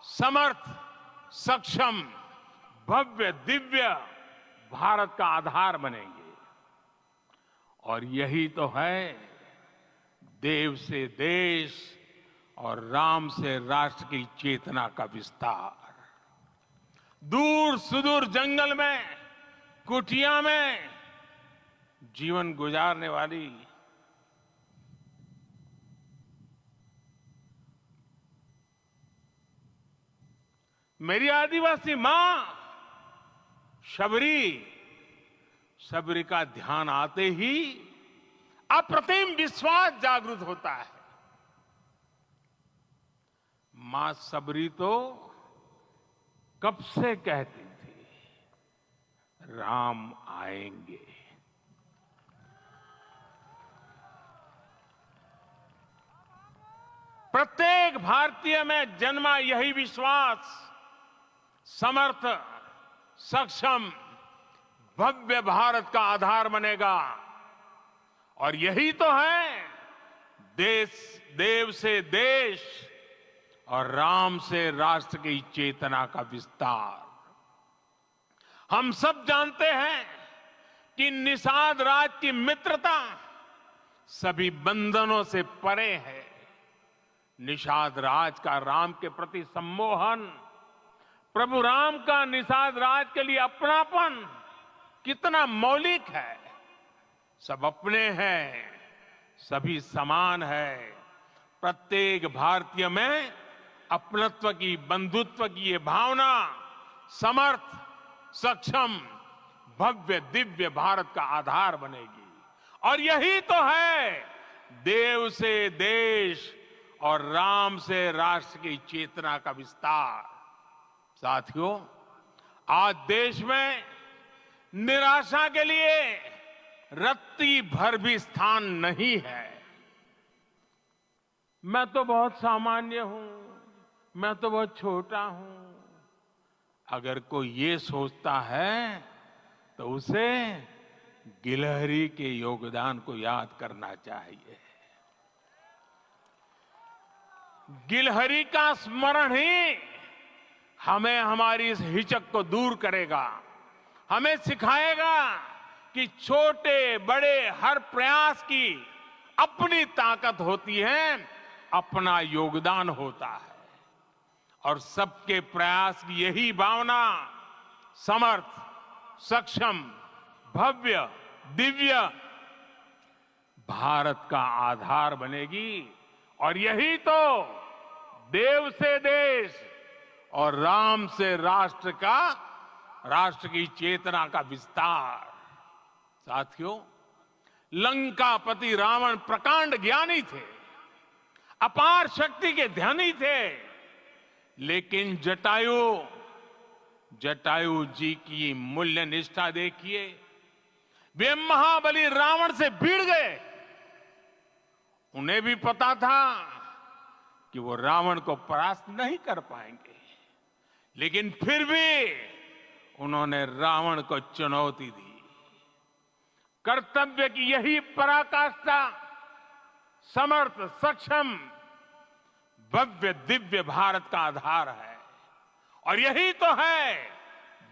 समर्थ, सक्षम, भव्य, दिव्य भारत का आधार बनेंगे। और यही तो है देव से देश और राम से राष्ट्र की चेतना का विस्तार। दूर सुदूर जंगल में, कुटिया में जीवन गुजारने वाली मेरी आदिवासी मां शबरी का ध्यान आते ही अप्रतिम विश्वास जागृत होता है। मां शबरी तो कब से कहती थी, राम आएंगे। प्रत्येक भारतीय में जन्मा यही विश्वास समर्थ, सक्षम, भव्य भारत का आधार बनेगा। और यही तो है देव से देश और राम से राष्ट्र की चेतना का विस्तार। हम सब जानते हैं कि निषाद राज की मित्रता सभी बंधनों से परे है। निषाद राज का राम के प्रति सम्मोहन, प्रभु राम का निषाद राज के लिए अपनापन कितना मौलिक है। सब अपने हैं, सभी समान है। प्रत्येक भारतीय में अपनत्व की, बंधुत्व की ये भावना समर्थ, सक्षम, भव्य, दिव्य भारत का आधार बनेगी। और यही तो है देव से देश और राम से राष्ट्र की चेतना का विस्तार। साथियों, आज देश में निराशा के लिए रत्ती भर भी स्थान नहीं है। मैं तो बहुत सामान्य हूं, मैं तो बहुत छोटा हूं। अगर कोई ये सोचता है तो उसे गिलहरी के योगदान को याद करना चाहिए। गिलहरी का स्मरण ही हमें हमारी इस हिचक को दूर करेगा, हमें सिखाएगा कि छोटे बड़े हर प्रयास की अपनी ताकत होती है, अपना योगदान होता है। और सबके प्रयास की यही भावना समर्थ, सक्षम, भव्य, दिव्य भारत का आधार बनेगी। और यही तो देव से देश और राम से राष्ट्र की चेतना का विस्तार। साथियों, लंकापति रावण प्रकांड ज्ञानी थे, अपार शक्ति के धनी थे, लेकिन जटायु जी की मूल्य निष्ठा देखिए। वे महाबली रावण से भिड़ गए। उन्हें भी पता था कि वो रावण को परास्त नहीं कर पाएंगे, लेकिन फिर भी उन्होंने रावण को चुनौती दी। कर्तव्य की यही पराकाष्ठा समर्थ, सक्षम, भव्य दिव्य भारत का आधार है। और यही तो है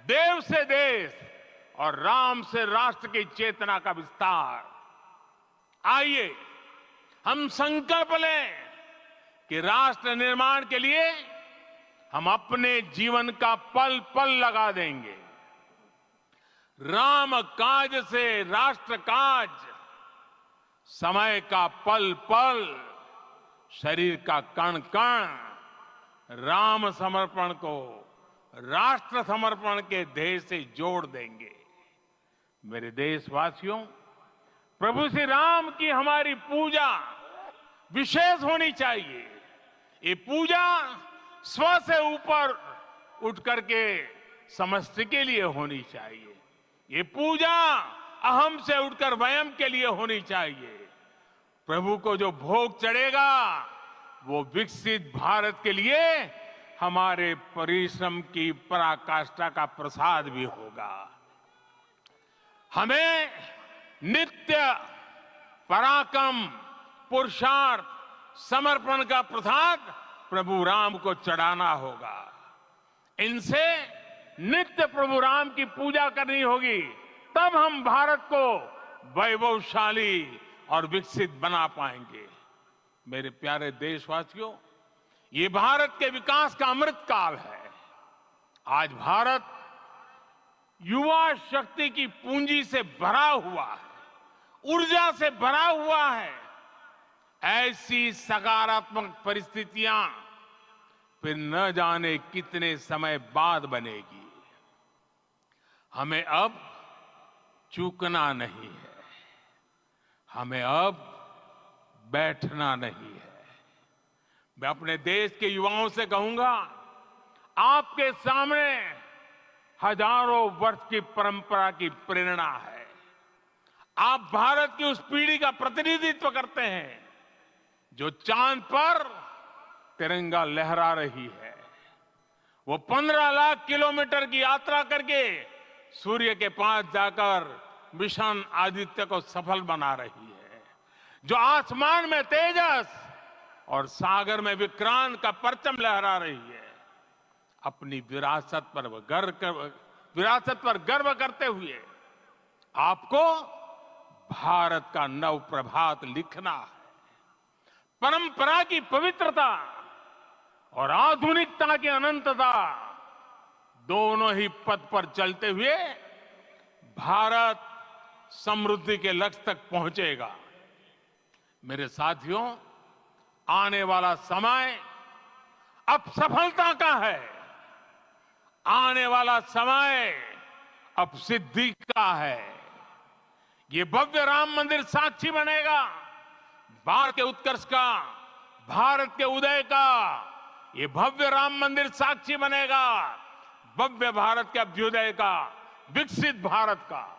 देव से देश और राम से राष्ट्र की चेतना का विस्तार। आइए हम संकल्प लें कि राष्ट्र निर्माण के लिए हम अपने जीवन का पल पल लगा देंगे। राम काज से राष्ट्र काज, समय का पल पल, शरीर का कण कण राम समर्पण को राष्ट्र समर्पण के ध्येय से जोड़ देंगे। मेरे देशवासियों, प्रभु श्री राम की हमारी पूजा विशेष होनी चाहिए। ये पूजा स्व से ऊपर उठ करके समष्टि के लिए होनी चाहिए। ये पूजा अहम से उठकर वयम के लिए होनी चाहिए। प्रभु को जो भोग चढ़ेगा वो विकसित भारत के लिए हमारे परिश्रम की पराकाष्ठा का प्रसाद भी होगा। हमें नित्य पराक्रम, पुरुषार्थ, समर्पण का प्रसाद प्रभु राम को चढ़ाना होगा। इनसे नित्य प्रभु राम की पूजा करनी होगी, तब हम भारत को वैभवशाली और विकसित बना पाएंगे। मेरे प्यारे देशवासियों, ये भारत के विकास का अमृत काल है। आज भारत युवा शक्ति की पूंजी से भरा हुआ है, ऊर्जा से भरा हुआ है। ऐसी सकारात्मक परिस्थितियां फिर न जाने कितने समय बाद बनेगी। हमें अब चूकना नहीं है, हमें अब बैठना नहीं है। मैं अपने देश के युवाओं से कहूंगा, आपके सामने हजारों वर्ष की परंपरा की प्रेरणा है। आप भारत की उस पीढ़ी का प्रतिनिधित्व करते हैं जो चांद पर तिरंगा लहरा रही है। वो 15 लाख किलोमीटर की यात्रा करके सूर्य के पास जाकर मिशन आदित्य को सफल बना रही है। जो आसमान में तेजस और सागर में विक्रांत का परचम लहरा रही है। अपनी विरासत पर गर्व करते हुए आपको भारत का नव प्रभात लिखना है। परंपरा की पवित्रता और आधुनिकता की अनंतता, दोनों ही पथ पर चलते हुए भारत समृद्धि के लक्ष्य तक पहुंचेगा। मेरे साथियों, आने वाला समय अब सफलता का है। आने वाला समय अब सिद्धि का है। ये भव्य राम मंदिर साक्षी बनेगा भारत के उत्कर्ष का, भारत के उदय का। ये भव्य राम मंदिर साक्षी बनेगा भव्य भारत के अभ्युदय का, विकसित भारत का।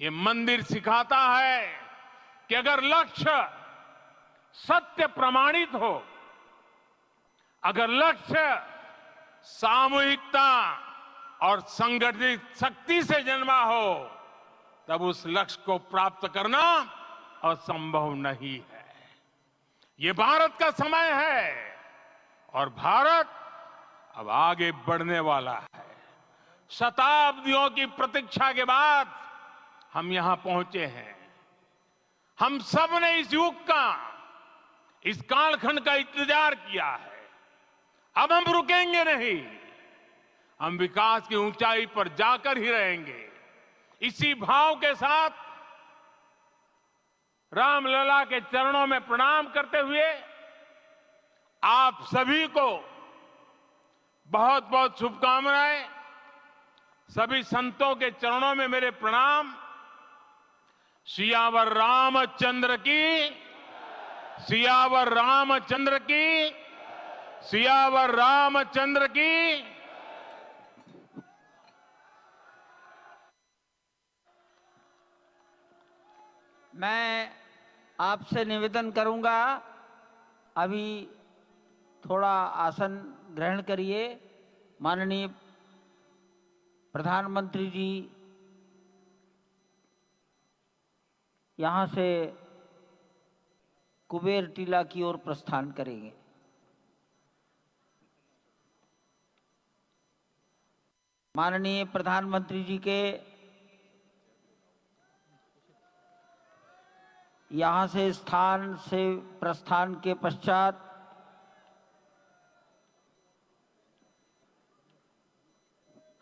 ये मंदिर सिखाता है कि अगर लक्ष्य सत्य प्रमाणित हो, अगर लक्ष्य सामूहिकता और संगठित शक्ति से जन्मा हो, तब उस लक्ष्य को प्राप्त करना असंभव नहीं है। ये भारत का समय है और भारत अब आगे बढ़ने वाला है। शताब्दियों की प्रतीक्षा के बाद हम यहां पहुंचे हैं। हम सब ने इस युग का, इस कालखंड का इंतजार किया है। अब हम रुकेंगे नहीं, हम विकास की ऊंचाई पर जाकर ही रहेंगे। इसी भाव के साथ रामलला के चरणों में प्रणाम करते हुए आप सभी को बहुत बहुत शुभकामनाएं। सभी संतों के चरणों में मेरे प्रणाम। सियावर रामचंद्र की, सियावर रामचंद्र की, सियावर रामचंद्र की। मैं आपसे निवेदन करूंगा, अभी थोड़ा आसन ग्रहण करिए। माननीय प्रधानमंत्री जी यहाँ से कुबेर टीला की ओर प्रस्थान करेंगे। माननीय प्रधानमंत्री जी के यहाँ से स्थान से प्रस्थान के पश्चात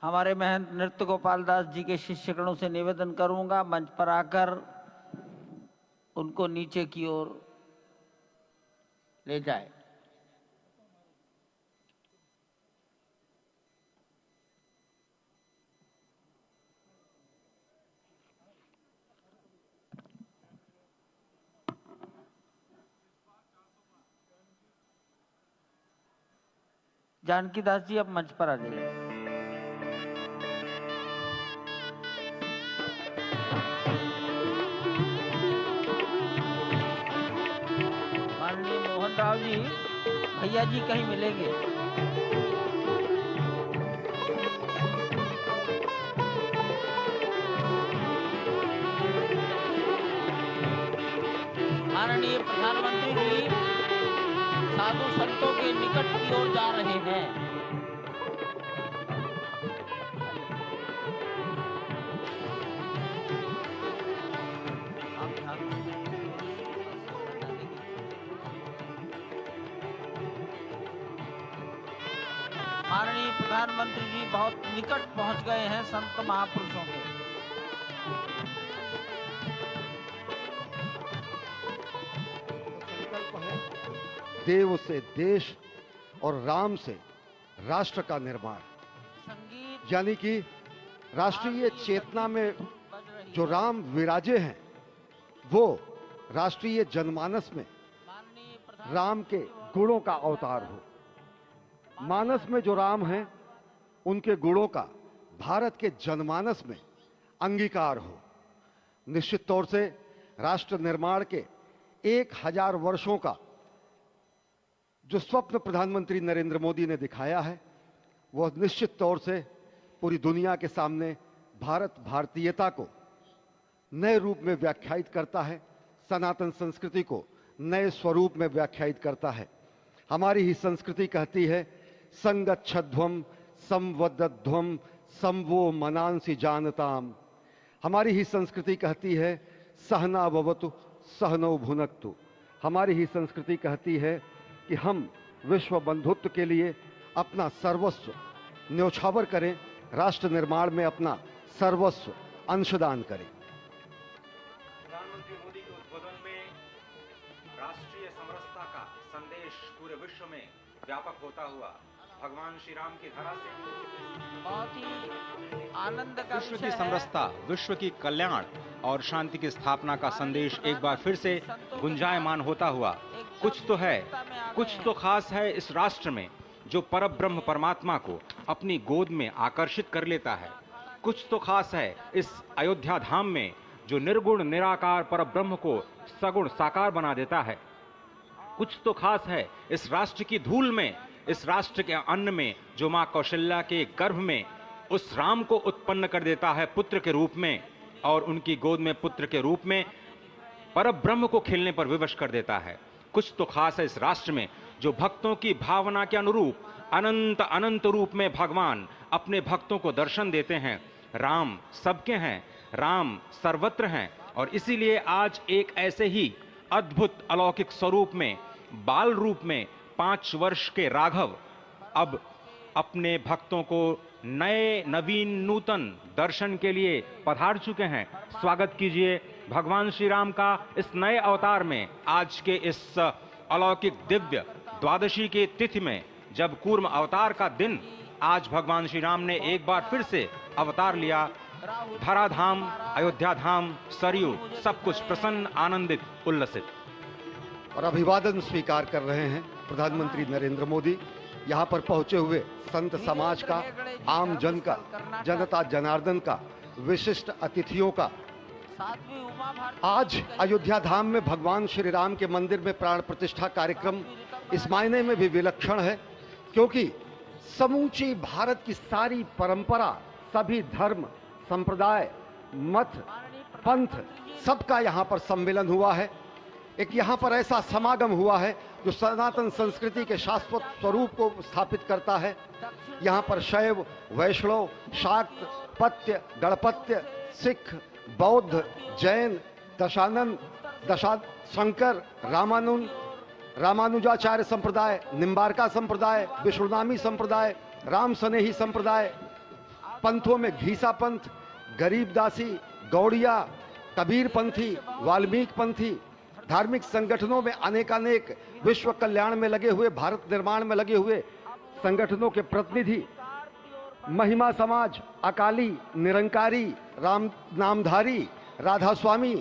हमारे महंत नृत्य गोपाल दास जी के शिष्यगणों से निवेदन करूंगा, मंच पर आकर उनको नीचे की ओर ले जाए। जानकी दास जी अब मंच पर आ जाइए। माननीय मोहन राव जी, भैया जी कहीं मिलेंगे। माननीय प्रधानमंत्री जी साधु संतों के निकट की ओर जा रहे हैं। माननीय प्रधानमंत्री जी बहुत निकट पहुंच गए हैं संत महापुरुषों के। देव से देश और राम से राष्ट्र का निर्माण, संगीत यानी कि राष्ट्रीय चेतना में जो राम विराजे हैं वो राष्ट्रीय जनमानस में राम के गुणों का अवतार हो। मानस में जो राम हैं उनके गुणों का भारत के जनमानस में अंगीकार हो। निश्चित तौर से राष्ट्र निर्माण के 1000 वर्षों का जो स्वप्न प्रधानमंत्री नरेंद्र मोदी ने दिखाया है वह निश्चित तौर से पूरी दुनिया के सामने भारत भारतीयता को नए रूप में व्याख्यायित करता है, सनातन संस्कृति को नए स्वरूप में व्याख्यायित करता है। हमारी ही संस्कृति कहती है संगच्छध्वम संवदध्वम संवो मनांसि जानताम। हमारी ही संस्कृति कहती है सहना भवतु सहनौ भुनक्तु। हमारी ही संस्कृति कहती है कि हम विश्व बंधुत्व के लिए अपना सर्वस्व न्यौछावर करें, राष्ट्र निर्माण में अपना सर्वस्व अंशदान करें। प्रधानमंत्री मोदी के उद्बोधन में राष्ट्रीय समरसता का संदेश पूरे विश्व में व्यापक होता हुआ भगवान श्री राम की धरा से बहुत ही आनंद का विश्व विषय की है। समरसता, विश्व की कल्याण और शांति की स्थापना का संदेश एक बार फिर से गुंजायमान होता हुआ कुछ तो है, कुछ तो खास है इस राष्ट्र में जो परब्रह्म परमात्मा को अपनी गोद में आकर्षित कर लेता है। कुछ तो खास है इस अयोध्या धाम में जो निर्गुण निराकार परब्रह्म को सगुण साकार बना देता है। कुछ तो खास है इस राष्ट्र की धूल में, इस राष्ट्र के अन्न में जो मां कौशल्या के गर्भ में उस राम को उत्पन्न कर देता है पुत्र के रूप में, और उनकी गोद में पुत्र के रूप में परब्रह्म को खिलने पर विवश कर देता है। कुछ तो खास है इस राष्ट्र में जो भक्तों की भावना के अनुरूप अनंत अनंत रूप में भगवान अपने भक्तों को दर्शन देते हैं। राम सबके हैं, राम सर्वत्र हैं, और इसीलिए आज एक ऐसे ही अद्भुत अलौकिक स्वरूप में, बाल रूप में 5 वर्ष के राघव अब अपने भक्तों को नए नवीन नूतन दर्शन के लिए पधार चुके हैं। स्वागत कीजिए भगवान श्री राम का इस नए अवतार में, आज के इस अलौकिक दिव्य द्वादशी के तिथि में जब कूर्म अवतार का दिन, आज भगवान श्री राम ने एक बार फिर से अवतार लिया। धराधाम, अयोध्या धाम, सरयू, सब कुछ प्रसन्न, आनंदित, उल्लसित। और अभिवादन स्वीकार कर रहे हैं प्रधानमंत्री नरेंद्र मोदी। यहाँ पर पहुंचे हुए संत समाज का, आम जन का, जनता जनार्दन का, विशिष्ट अतिथियों का। आज अयोध्या धाम में भगवान श्री राम के मंदिर में प्राण प्रतिष्ठा कार्यक्रम इस मायने में भी विलक्षण है क्योंकि समूची भारत की सारी परंपरा, सभी धर्म, संप्रदाय, मत, पंथ, सबका यहाँ पर सम्मेलन हुआ है। एक यहाँ पर ऐसा समागम हुआ है जो सनातन संस्कृति के शाश्वत स्वरूप को स्थापित करता है। यहाँ पर शैव, वैष्णव, शाक्त, पत्य, गणपत्य, सिख, बौद्ध, जैन, दशानंद, शंकर, रामानुजाचार्य संप्रदाय, निम्बारका संप्रदाय, विष्णुनामी संप्रदाय, राम सनेही संप्रदाय, पंथों में घीसा पंथ, गरीबदासी, गौड़िया, कबीर पंथी, वाल्मीकि पंथी, धार्मिक संगठनों में अनेकानेक विश्व कल्याण में लगे हुए, भारत निर्माण में लगे हुए संगठनों के प्रतिनिधि, महिमा समाज, अकाली, निरंकारी, राम नामधारी, राधा स्वामी,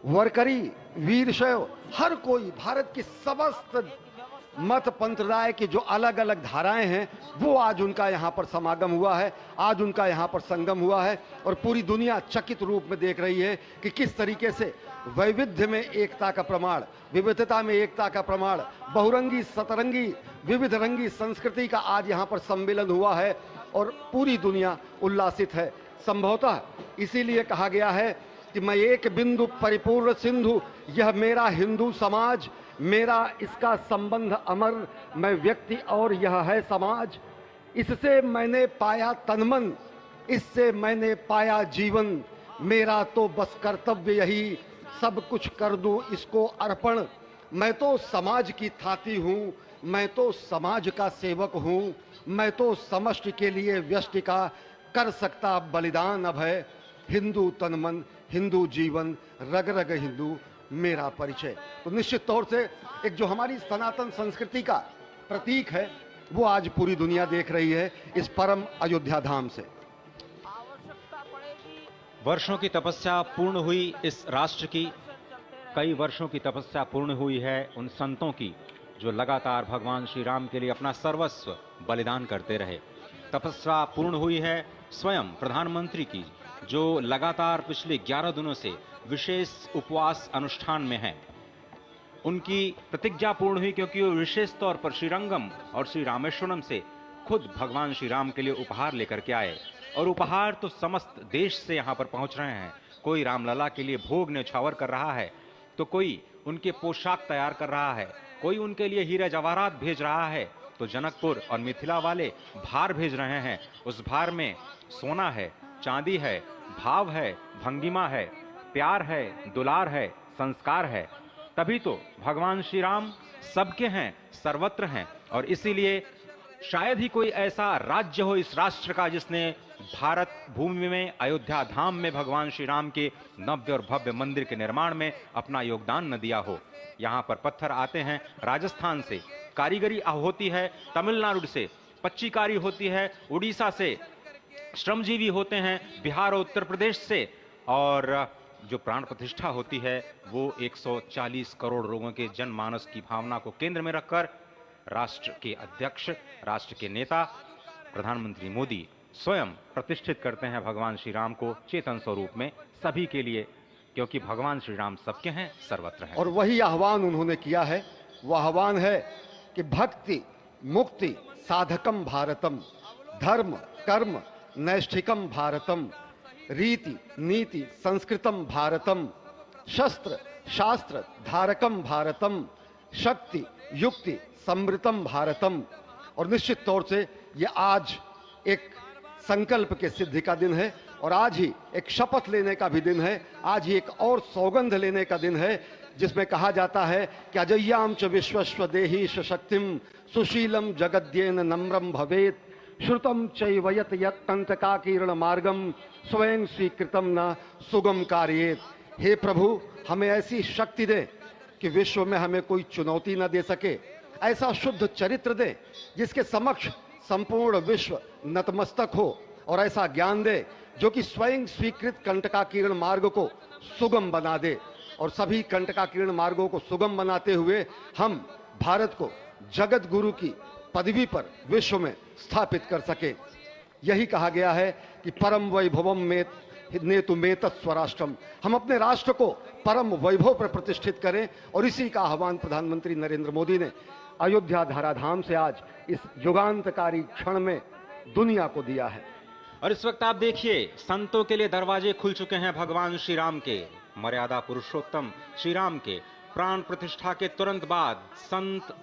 वरकरी, वीरशैव, हर कोई भारत की समस्त मत पंथराय की जो अलग अलग धाराएं हैं वो आज उनका यहाँ पर समागम हुआ है, आज उनका यहाँ पर संगम हुआ है। और पूरी दुनिया चकित रूप में देख रही है कि किस तरीके से वैविध्य में एकता का प्रमाण, विविधता में एकता का प्रमाण, बहुरंगी, सतरंगी, विविध रंगी संस्कृति का आज यहाँ पर सम्मेलन हुआ है और पूरी दुनिया उल्लासित है। संभवतः इसीलिए कहा गया है कि मैं एक बिंदु परिपूर्ण सिंधु, यह मेरा हिंदू समाज, मेरा इसका संबंध अमर, मैं व्यक्ति और यह है समाज। इससे मैंने पाया तनमन, इससे मैंने पाया जीवन, मेरा तो बस कर्तव्य यही, सब कुछ कर दूं इसको अर्पण। मैं तो समाज की थाती हूँ, मैं तो समाज का सेवक हूँ, मैं तो समष्टि के लिए व्यष्टि का कर सकता बलिदान अब है। हिंदू तनमन, हिंदू जीवन, रग रग हिंदू मेरा परिचय। तो निश्चित तौर से एक जो हमारी सनातन संस्कृति का प्रतीक है वो आज पूरी दुनिया देख रही है इस परम अयोध्या धाम से। वर्षों की तपस्या पूर्ण हुई इस राष्ट्र की, कई वर्षों की तपस्या पूर्ण हुई है उन संतों की जो लगातार भगवान श्री राम के लिए अपना सर्वस्व बलिदान करते रहे। तपस्या पूर्ण हुई है स्वयं प्रधानमंत्री की जो लगातार पिछले 11 दिनों से विशेष उपवास अनुष्ठान में हैं। उनकी प्रतिज्ञा पूर्ण हुई क्योंकि वो विशेष तौर पर श्रीरंगम और श्री रामेश्वरम से खुद भगवान श्री राम के लिए उपहार लेकर के आए और उपहार तो समस्त देश से यहाँ पर पहुँच रहे हैं। कोई रामलला के लिए भोग न्यौछावर कर रहा है, तो कोई उनके पोशाक तैयार कर रहा है, कोई उनके लिए हीरे जवाहरात भेज रहा है, तो जनकपुर और मिथिला वाले भार भेज रहे हैं। उस भार में सोना है, चांदी है, भाव है, भंगिमा है, प्यार है, दुलार है, संस्कार है। तभी तो भगवान श्री राम सबके हैं, सर्वत्र हैं। और इसीलिए शायद ही कोई ऐसा राज्य हो इस राष्ट्र का जिसने भारत भूमि में, अयोध्या धाम में भगवान श्री राम के नव्य और भव्य मंदिर के निर्माण में अपना योगदान न दिया हो। यहाँ पर पत्थर आते हैं राजस्थान से, कारीगरी होती है तमिलनाडु से, पच्चीकारी होती है उड़ीसा से, श्रमजीवी होते हैं बिहार और उत्तर प्रदेश से, और जो प्राण प्रतिष्ठा होती है वो 140 करोड़ लोगों के जनमानस की भावना को केंद्र में रखकर राष्ट्र के अध्यक्ष, राष्ट्र के नेता प्रधानमंत्री मोदी स्वयं प्रतिष्ठित करते हैं भगवान श्री राम को चेतन स्वरूप में सभी के लिए, क्योंकि भगवान श्री राम सबके हैं, सर्वत्र हैं। और वही आह्वान उन्होंने किया है, वह आह्वान है कि भक्ति मुक्ति साधकम भारतम, धर्म कर्म नैष्ठिकम भारतम, रीति नीति संस्कृतम भारतम, शस्त्र शास्त्र धारकम भारतम, शक्ति युक्ति समृतम भारतम। और निश्चित तौर से ये आज एक संकल्प के सिद्धि का दिन है और आज ही एक शपथ लेने का भी दिन है, आज ही एक और सौगंध लेने का दिन है जिसमें कहा जाता है कि अजय्याम च विश्वस्व देही शक्तिम सुशीलम जगद्येन नम्रम भवेत, श्रुतम चैवयत यत्तंतकाकीर्ण मार्गम स्वयं स्वीकृतम न सुगम कार्येत। हे प्रभु, हमें ऐसी शक्ति दे कि विश्व में हमें कोई चुनौती न दे सके, ऐसा शुद्ध चरित्र दे जिसके समक्ष संपूर्ण विश्व नतमस्तक हो, और ऐसा ज्ञान दे जो कि स्वयं स्वीकृत कंटकाकीर्ण मार्ग को सुगम बना दे, और सभी कंटकाकीर्ण मार्गों को सुगम बनाते हुए हम भारत को जगत गुरु की पदवी पर विश्व में स्थापित कर सके। यही कहा गया है कि परम वैभवम में नेतु मेतत् स्वराष्ट्रम, हम अपने राष्ट्र को परम वैभव पर प्रतिष्ठित करें, और इसी का आह्वान प्रधानमंत्री नरेंद्र मोदी ने अयोध्या धराधाम से आज इस युगांतकारी क्षण में दुनिया को दिया है। और इस वक्त आप देखिए, संतों के लिए दरवाजे खुल चुके हैं भगवान श्री राम के। मर्यादा पुरुषोत्तम श्री राम के प्राण प्रतिष्ठा के तुरंत बाद संत